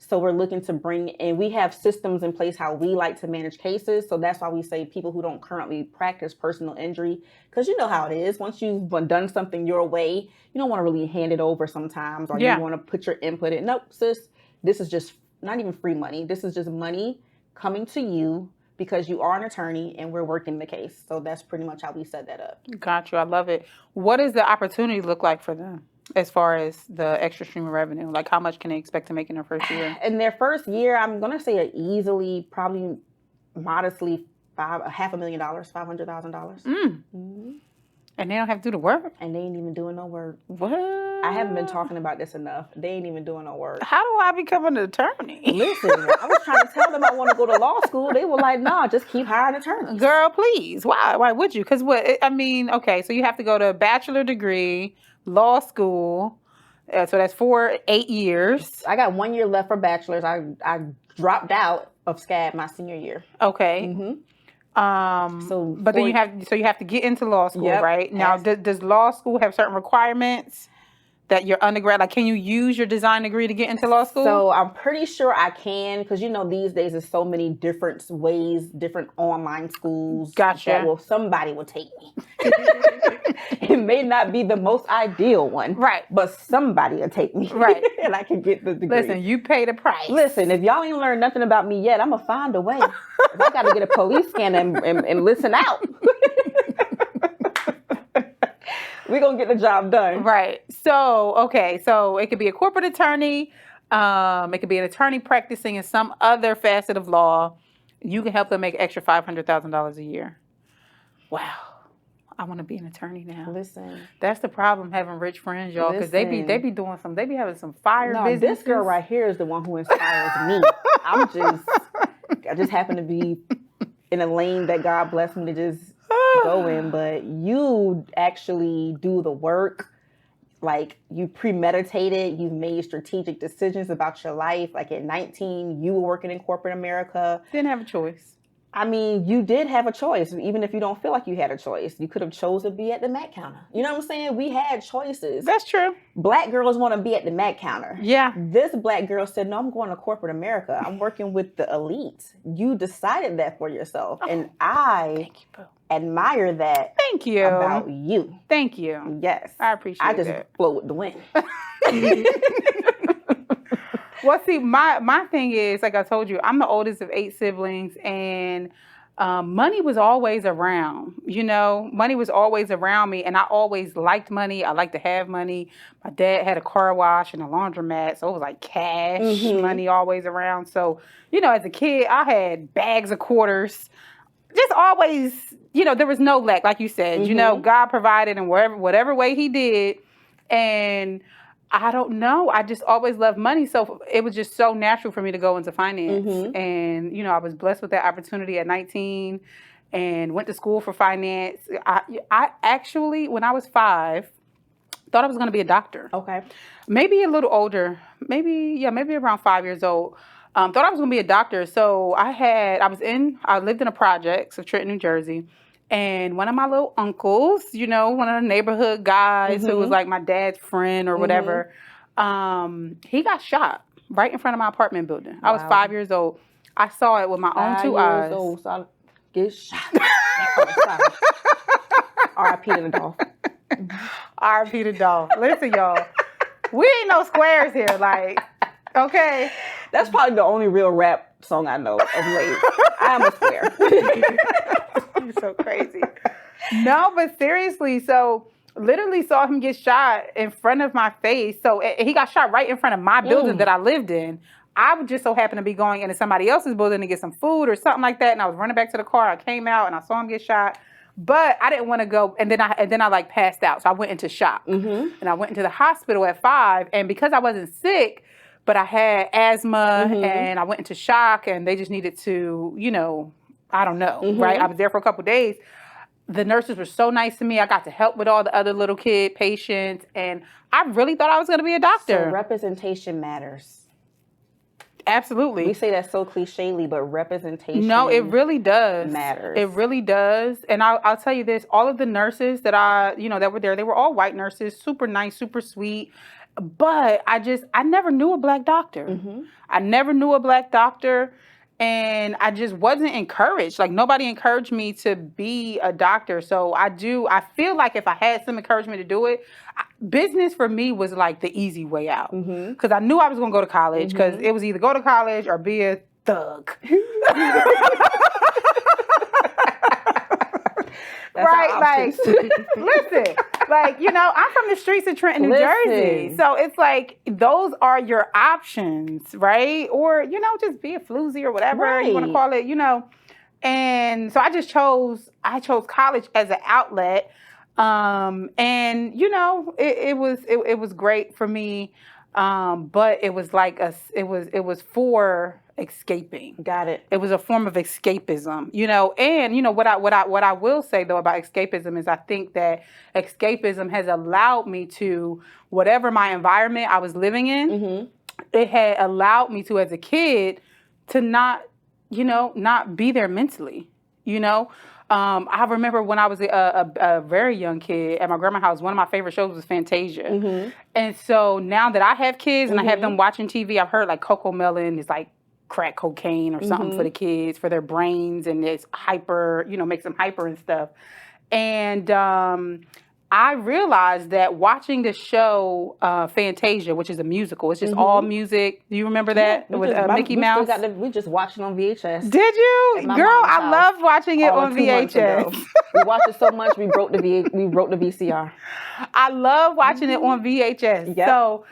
So we're looking to bring in, we have systems in place how we like to manage cases. So that's why we say people who don't currently practice personal injury, because you know how it is. Once you've done something your way, you don't want to really hand it over sometimes, or you want to put your input in. Nope, sis, this is just not even free money. This is just money coming to you because you are an attorney and we're working the case. So that's pretty much how we set that up. Got you. I love it. What does the opportunity look like for them, as far as the extra stream of revenue? Like, how much can they expect to make in their first year? In their first year, I'm going to say easily, probably modestly, $500,000, $500,000. Mm-hmm. And they don't have to do the work? And they ain't even doing no work. What? I haven't been talking about this enough. They ain't even doing no work. How do I become an attorney? Listen, I was trying to tell them I want to go to law school. They were like, nah, just keep hiring attorneys. Girl, please. Why? Why would you? Because okay, so you have to go to a bachelor degree, law school. So that's 8 years. I got 1 year left for bachelor's. I dropped out of SCAD my senior year. Okay. Mm-hmm. But then you have to get into law school, right? Now, does law school have certain requirements that your undergrad, like, can you use your design degree to get into law school? So I'm pretty sure I can, because these days there's so many different ways, different online schools. Gotcha. Somebody will take me. It may not be the most ideal one, right? But somebody will take me, right? And I can get the degree. Listen, you pay the price. Listen, if y'all ain't learned nothing about me yet, I'm gonna find a way. I got to get a police scan and listen out. We're going to get the job done. Right. So, okay. So it could be a corporate attorney. It could be an attorney practicing in some other facet of law. You can help them make extra $500,000 a year. Wow. I want to be an attorney now. Listen. That's the problem, having rich friends, y'all, because they be having some fire businesses. This girl right here is the one who inspires me. I just happen to be in a lane that God blessed me to just go in, but you actually do the work. Like, you premeditated, you've made strategic decisions about your life. Like, at 19, you were working in corporate America. Didn't have a choice. I mean, you did have a choice, even if you don't feel like you had a choice. You could have chose to be at the Mac counter. You know what I'm saying? We had choices. That's true. Black girls want to be at the Mac counter. Yeah. This black girl said, no, I'm going to corporate America. I'm working with the elite. You decided that for yourself. And thank you, boo. admire that Thank you. about you. Thank you. Yes. I appreciate I just it. flow with the wind. Well, see, my thing is, like I told you, I'm the oldest of 8 siblings, and money was always around. Money was always around me, and I always liked money. I liked to have money. My dad had a car wash and a laundromat, so it was like cash money always around. So, as a kid, I had bags of quarters. Just always, there was no lack, like you said. God provided in whatever way He did, and I don't know. I just always loved money. So it was just so natural for me to go into finance. And, I was blessed with that opportunity at 19 and went to school for finance. I actually, when I was 5, thought I was going to be a doctor. Okay. Maybe a little older. Maybe around 5 years old. Thought I was going to be a doctor. So I lived in a projects of Trenton, New Jersey. And one of my little uncles, one of the neighborhood guys who was like my dad's friend or whatever, he got shot right in front of my apartment building. I was 5 years old. I saw it with my own 2 eyes. 5 years old, so I get shot. R.I.P. to the doll. R.I.P. to the doll. Listen, y'all, we ain't no squares here. Like, okay. That's probably the only real rap song I know of late. I am a square. You're so crazy. No, but seriously, so literally saw him get shot in front of my face. So he got shot right in front of my building that I lived in. I would just so happen to be going into somebody else's building to get some food or something like that. And I was running back to the car. I came out and I saw him get shot. But I didn't want to go. And then I like passed out. So I went into shock. And I went into the hospital at 5. And because I wasn't sick, but I had asthma and I went into shock and they just needed to, I don't know, right? I was there for a couple of days. The nurses were so nice to me. I got to help with all the other little kid patients. And I really thought I was going to be a doctor. So representation matters. Absolutely. We say that so clichély, but representation it really does. Matters. It really does. And I'll tell you this, all of the nurses that that were there, they were all white nurses, super nice, super sweet. But I never knew a black doctor. I never knew a black doctor. And I just wasn't encouraged. Like, nobody encouraged me to be a doctor. So I feel like if I had some encouragement to do it, business for me was like the easy way out. Because I knew I was going to go to college, because it was either go to college or be a thug. Right? Like, listen, like, I'm from the streets of Trenton, New Jersey. So it's like, those are your options, right? Or, just be a floozy or whatever you want to call it, And so I chose college as an outlet. And, it was great for me. But it was like it was for escaping. Got it. It was a form of escapism, and what I will say though about escapism is I think that escapism has allowed me to, whatever my environment I was living in, it had allowed me to, as a kid, to not be there mentally, I remember when I was a very young kid at my grandma's house, one of my favorite shows was Fantasia. And so now that I have kids and I have them watching TV, I've heard like Coco Melon is like crack cocaine or something for the kids, for their brains, and it's hyper, makes them hyper and stuff. And I realized that watching the show Fantasia, which is a musical, it's just all music. Do you remember that? With Mickey Mouse? We just watched it on VHS. Did you? Girl, I loved watching it on VHS. We watched it so much, we wrote the VCR. I love watching it on VHS. Yep. So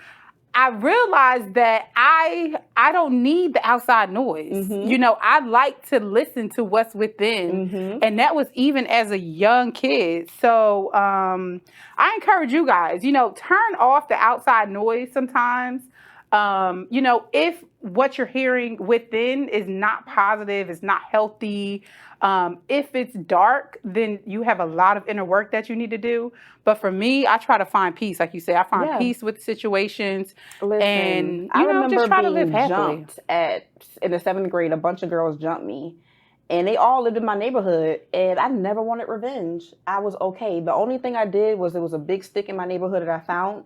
I realized that I don't need the outside noise. I like to listen to what's within. And that was even as a young kid. So I encourage you guys, turn off the outside noise sometimes. If what you're hearing within is not positive, is not healthy, if it's dark, then you have a lot of inner work that you need to do. But for me, I try to find peace. Like you say, I find peace with situations. Listen, and, I remember just try to being live happily. Jumped in the 7th grade. A bunch of girls jumped me. And they all lived in my neighborhood. And I never wanted revenge. I was okay. The only thing I did was, it was a big stick in my neighborhood that I found.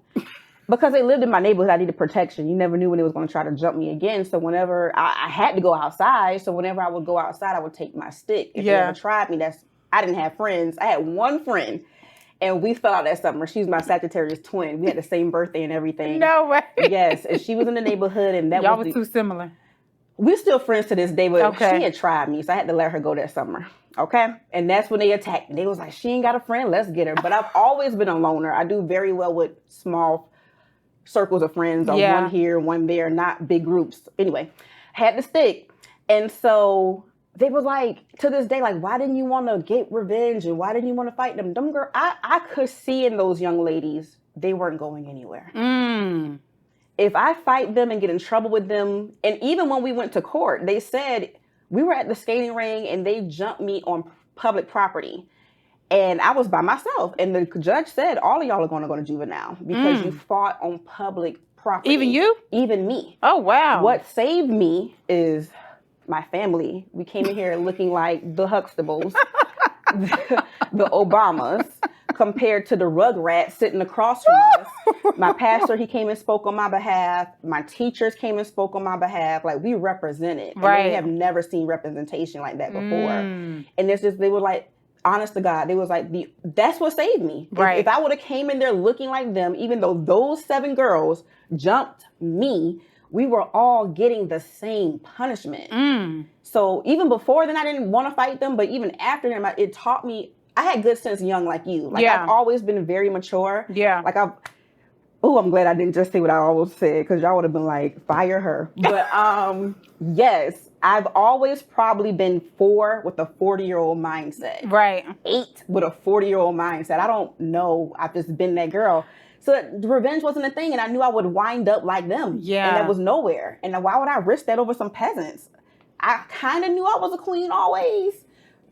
Because they lived in my neighborhood, I needed protection. You never knew when they was going to try to jump me again. So whenever I had to go outside, so whenever I would go outside, I would take my stick. If they ever tried me, that's I didn't have friends. I had one friend. And we fell out that summer. She's my Sagittarius twin. We had the same birthday and everything. No way. Yes, and she was in the neighborhood, and that Y'all was was too similar. We're still friends to this day, but Okay. she had tried me, so I had to let her go that summer. Okay? And that's when they attacked me. They was like, she ain't got a friend, let's get her. But I've always been a loner. I do very well with small circles of friends, or one here, one there, not big groups. Anyway, had to stick. And so they was like, to this day, like, why didn't you want to get revenge, and why didn't you want to fight them? Them girl, I could see in those young ladies, they weren't going anywhere. If I fight them and get in trouble with them, and even when we went to court, they said, we were at the skating ring and they jumped me on public property. And I was by myself. And the judge said, all of y'all are going to go to juvenile because you fought on public property. Even you? Even me. Oh, wow. What saved me is my family. We came in here looking like the Huxtables, the Obamas, compared to the Rugrats sitting across from us. My pastor, he came and spoke on my behalf. My teachers came and spoke on my behalf. Like, we represented. And Right. we have never seen representation like that before. And it's just, they were like, honest to God, they was like, that's what saved me. Right. If I would have came in there looking like them, even though those 7 girls jumped me, we were all getting the same punishment. So even before then, I didn't want to fight them. But even after them, it taught me, I had good sense young like you. Like, I've always been very mature. Yeah. Like, I'm glad I didn't just say what I always said, because y'all would have been like, fire her. But yes, I've always probably been 4 with a 40-year-old mindset. Right. 8 with a 40-year-old mindset. I don't know. I've just been that girl. So revenge wasn't a thing, and I knew I would wind up like them. Yeah. And that was nowhere. And why would I risk that over some peasants? I kind of knew I was a queen always,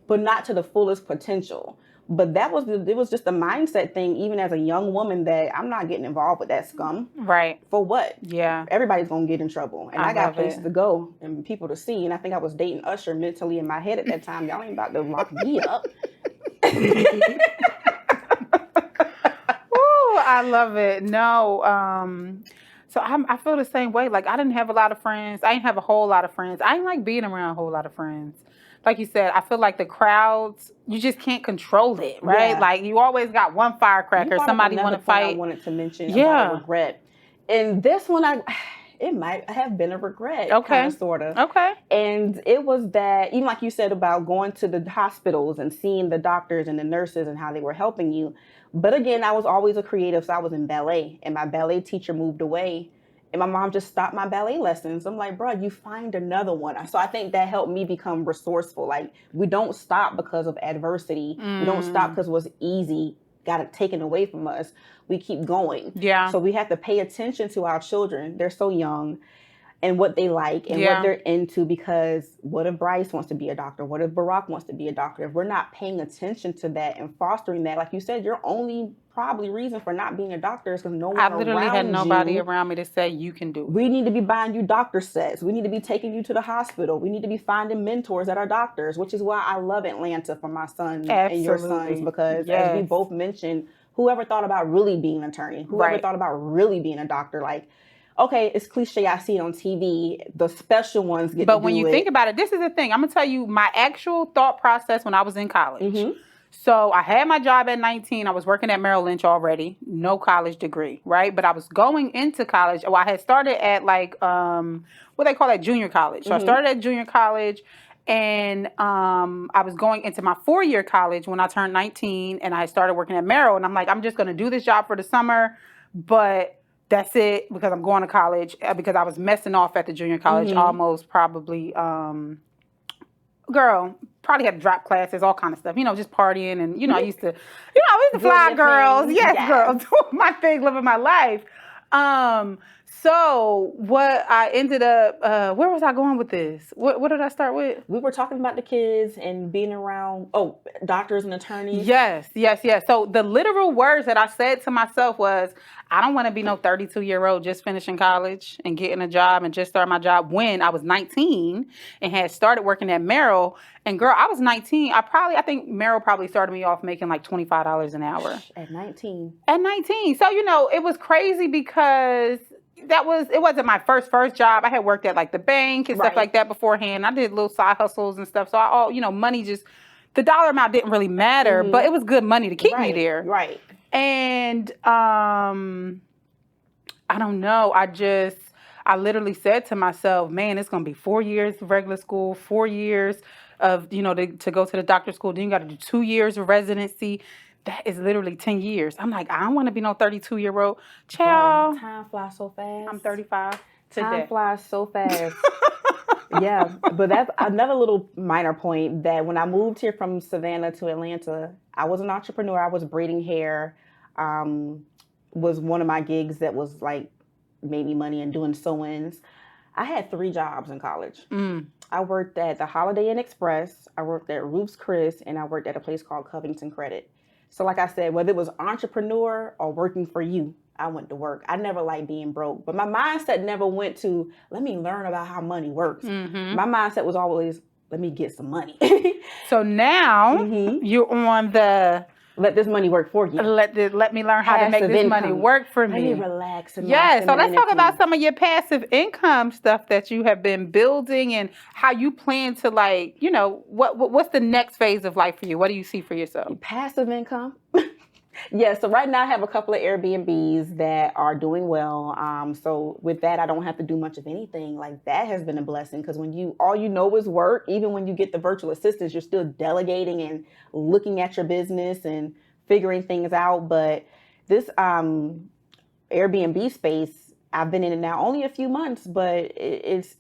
but not to the fullest potential. But it was just a mindset thing, even as a young woman, that I'm not getting involved with that scum. Right. For what? Yeah. Everybody's going to get in trouble. And I got places it. to go and people to see. And I think I was dating Usher mentally in my head at that time. Y'all ain't about to lock me up. Ooh, I love it. No, so I feel the same way. Like, I didn't have a lot of friends. I didn't have a whole lot of friends. I didn't like being around a whole lot of friends. Like you said, I feel like the crowds, you just can't control it, right? Yeah. Like, you always got one firecracker, somebody want to fight. I wanted to mention about a regret. And this one, it might have been a regret, kind of, sort of. Okay. And it was that, even like you said about going to the hospitals and seeing the doctors and the nurses and how they were helping you. But again, I was always a creative, so I was in ballet. And my ballet teacher moved away. And my mom just stopped my ballet lessons. I'm like, bro, you find another one. So I think that helped me become resourceful. Like, we don't stop because of adversity. We don't stop because what's easy got it taken away from us. We keep going. Yeah. So we have to pay attention to our children. They're so young. And what they like and what they're into, because what if Bryce wants to be a doctor? What if Barack wants to be a doctor? If we're not paying attention to that and fostering that, like you said, your only probably reason for not being a doctor is because no one around you. I literally had nobody around me to say you can do it. We need to be buying you doctor sets. We need to be taking you to the hospital. We need to be finding mentors that are doctors, which is why I love Atlanta for my son and your sons, because as we both mentioned, whoever thought about really being an attorney, whoever thought about really being a doctor, like, okay, it's cliche. I see it on TV. The special ones get to do it. But when you think about it, this is the thing. I'm going to tell you my actual thought process when I was in college. So I had my job at 19. I was working at Merrill Lynch already. No college degree, right? But I was going into college. Well, I had started at like, what they call that, junior college. So I started at junior college. And I was going into my 4-year college when I turned 19. And I started working at Merrill. And I'm like, I'm just going to do this job for the summer. But that's it, because I'm going to college, because I was messing off at the junior college almost probably, probably had to drop classes, all kind of stuff, just partying. And, I used to fly girls. Yes, girls, my thing, living my life. So what I ended up, where was I going with this? What did I start with? We were talking about the kids and being around, doctors and attorneys. Yes. So the literal words that I said to myself was, I don't want to be no 32-year-old just finishing college and getting a job and just starting my job when I was 19 and had started working at Merrill. And girl, I was 19. I think Merrill probably started me off making like $25 an hour. At 19. At 19. So, it was crazy because it wasn't my first job. I had worked at like the bank and stuff like that beforehand. I did little side hustles and stuff. So money just, the dollar amount didn't really matter, but it was good money to keep me there. Right. And I don't know. I literally said to myself, man, it's going to be 4 years of regular school, 4 years of, to go to the doctor school. Then you got to do 2 years of residency. That is literally 10 years. I'm like, I don't want to be no 32-year-old. Child. Time flies so fast. I'm 35 today. Time flies so fast. Yeah, but that's another little minor point that when I moved here from Savannah to Atlanta, I was an entrepreneur. I was braiding hair. Was one of my gigs that was like made me money and doing sew-ins. I had 3 jobs in college. I worked at the Holiday Inn Express. I worked at Ruth's Chris, and I worked at a place called Covington Credit. So like I said, whether it was entrepreneur or working for you, I went to work. I never liked being broke, but my mindset never went to, let me learn about how money works. My mindset was always, let me get some money. So now you're on the let this money work for you. Let me learn how to make this money work for me. Let me relax. So let's talk about some of your passive income stuff that you have been building and how you plan to what's the next phase of life for you? What do you see for yourself? Passive income. Yeah, so right now I have a couple of Airbnbs that are doing well. So with that, I don't have to do much of anything. Like that has been a blessing because when all you know is work, even when you get the virtual assistants, you're still delegating and looking at your business and figuring things out. But this Airbnb space, I've been in it now only a few months, but it's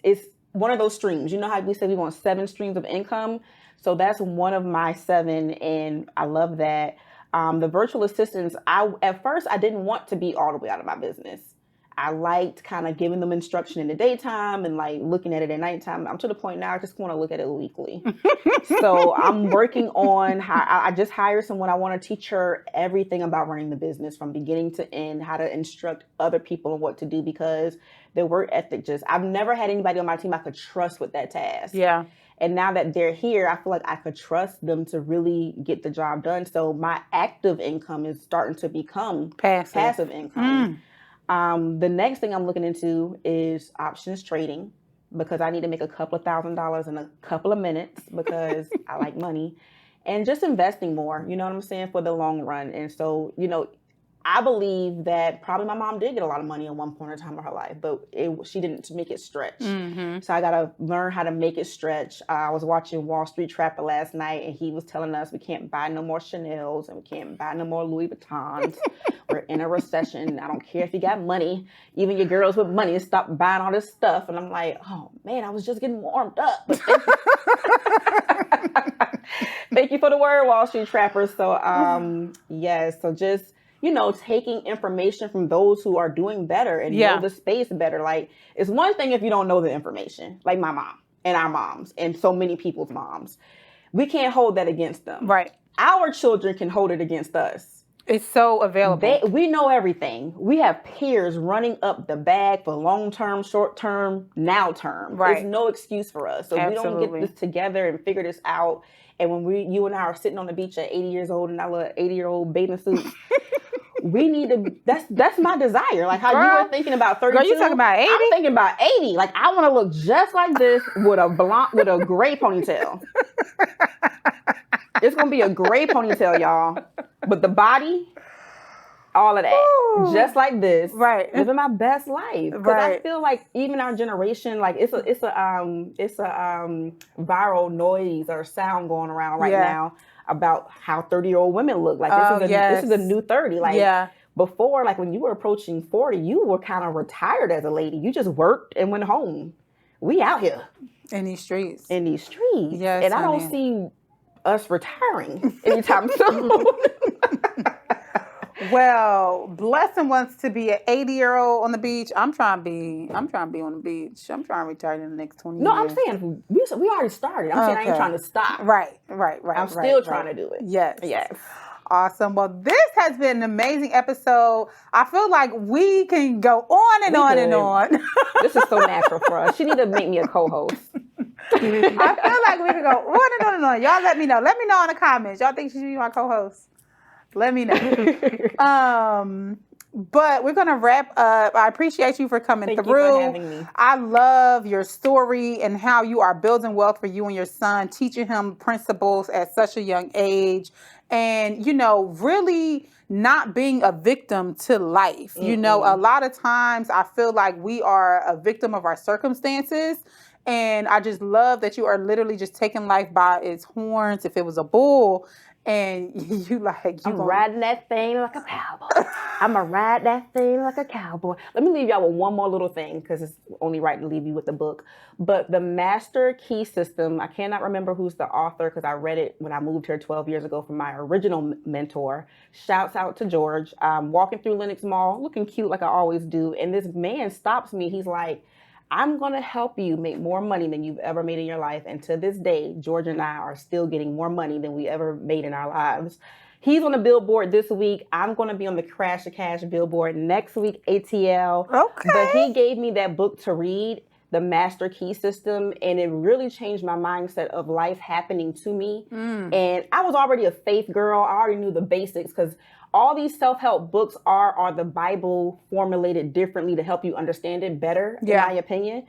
one of those streams. You know how we say we want 7 streams of income? So that's one of my 7, and I love that. The virtual assistants, at first I didn't want to be all the way out of my business. I liked kind of giving them instruction in the daytime and like looking at it at nighttime. I'm to the point now I just want to look at it weekly. So I'm working on I just hired someone. I want to teach her everything about running the business from beginning to end, how to instruct other people on what to do because their work ethic I've never had anybody on my team I could trust with that task. Yeah. And now that they're here, I feel like I could trust them to really get the job done. So my active income is starting to become passive income. The next thing I'm looking into is options trading because I need to make a couple of $1,000s in a couple of minutes because I like money. And just investing more, you know what I'm saying, for the long run. And so, I believe that probably my mom did get a lot of money at one point in time of her life, but she didn't make it stretch. So I got to learn how to make it stretch. I was watching Wall Street Trapper last night, and he was telling us we can't buy no more Chanels and we can't buy no more Louis Vuittons. We're in a recession. I don't care if you got money. Even your girls with money, stop buying all this stuff. And I'm like, oh, man, I was just getting warmed up. But thank you for the word, Wall Street Trapper. So, so just... taking information from those who are doing better and know the space better. Like, it's one thing if you don't know the information, like my mom and our moms and so many people's moms. We can't hold that against them. Right. Our children can hold it against us. It's so available. We know everything. We have peers running up the bag for long-term, short-term, now-term. Right. There's no excuse for us. So we don't get this together and figure this out. And when you and I are sitting on the beach at 80 years old in our 80-year-old bathing suit, we need to, that's my desire. Like how you were thinking about 32. Girl, you talking about 80? I'm thinking about 80. Like I want to look just like this with a gray ponytail. It's going to be a gray ponytail, y'all. But the body, all of that. Ooh. Just like this. Right. Living my best life. Because I feel like even our generation, like it's a viral noise or sound going around right now about how 30-year-old women look. Like this is a new 30. Like before, like when you were approaching 40, you were kind of retired as a lady. You just worked and went home. We out here. In these streets. Yes. And I don't see us retiring anytime soon. Well, Blessin wants to be an 80-year-old on the beach. I'm trying to be on the beach. I'm trying to retire in the next 20 years. No, I'm saying we already started. I'm saying I ain't trying to stop. Right. I'm still trying to do it. Yes. Awesome. Well, this has been an amazing episode. I feel like we can go on and on and on. This is so natural for us. She need to make me a co-host. I feel like we can go on and on and on. Y'all let me know. Let me know in the comments. Y'all think she should be my co-host? Let me know. But we're going to wrap up. I appreciate you for coming Thank through. you for having me. I love your story and how you are building wealth for you and your son, teaching him principles at such a young age. And, you know, really not being a victim to life. You know, a lot of times I feel like we are a victim of our circumstances. And I just love that you are literally just taking life by its horns. If it was a bull, and I'm riding that thing like a cowboy. I'm going to ride that thing like a cowboy. Let me leave y'all with one more little thing, because it's only right to leave you with the book. But the Master Key System, I cannot remember who's the author, because I read it when I moved here 12 years ago from my original mentor. Shouts out to George. I'm walking through Lenox Mall, looking cute like I always do. And this man stops me. He's like, I'm going to help you make more money than you've ever made in your life. And to this day, George and I are still getting more money than we ever made in our lives. He's on the billboard this week. I'm going to be on the Crash to Cash billboard next week, ATL. Okay. But he gave me that book to read, The Master Key System, and it really changed my mindset of life happening to me. And I was already a faith girl. I already knew the basics, because all these self-help books are the Bible formulated differently to help you understand it better, in my opinion.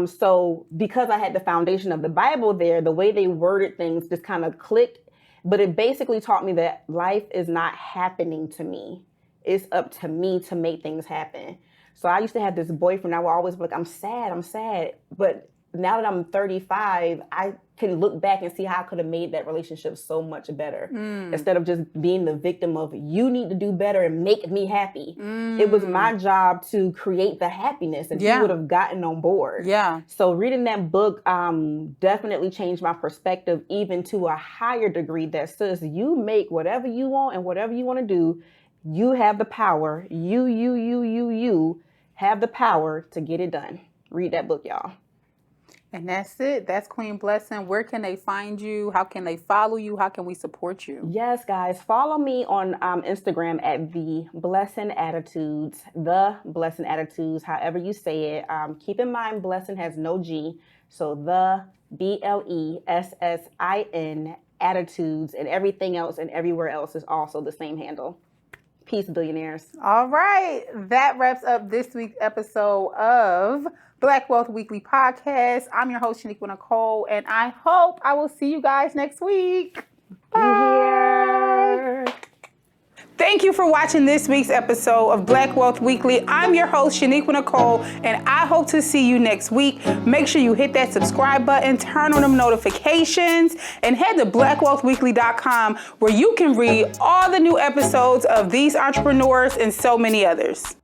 So because I had the foundation of the Bible there, the way they worded things just kind of clicked. But it basically taught me that life is not happening to me. It's up to me to make things happen. So I used to have this boyfriend. I would always be like, I'm sad. But now that I'm 35, I can look back and see how I could have made that relationship so much better. Instead of just being the victim of, you need to do better and make me happy. It was my job to create the happiness, and he would have gotten on board. So reading that book definitely changed my perspective, even to a higher degree, that says you make whatever you want and whatever you want to do. You have the power. You have the power to get it done. Read that book, y'all. And that's it. That's Queen Blessin. Where can they find you? How can they follow you? How can we support you? Yes, guys. Follow me on Instagram at The Blessin Attitudes. The Blessin Attitudes, however you say it. Keep in mind, Blessin has no G. So the BLESSIN Attitudes, and everything else and everywhere else is also the same handle. Peace, billionaires. All right. That wraps up this week's episode of Black Wealth Weekly Podcast. I'm your host, Shaniqua Nicole, and I hope I will see you guys next week. Bye. Thank you for watching this week's episode of Black Wealth Weekly. I'm your host, Shaniqua Nicole, and I hope to see you next week. Make sure you hit that subscribe button, turn on them notifications, and head to blackwealthweekly.com, where you can read all the new episodes of These Entrepreneurs and so many others.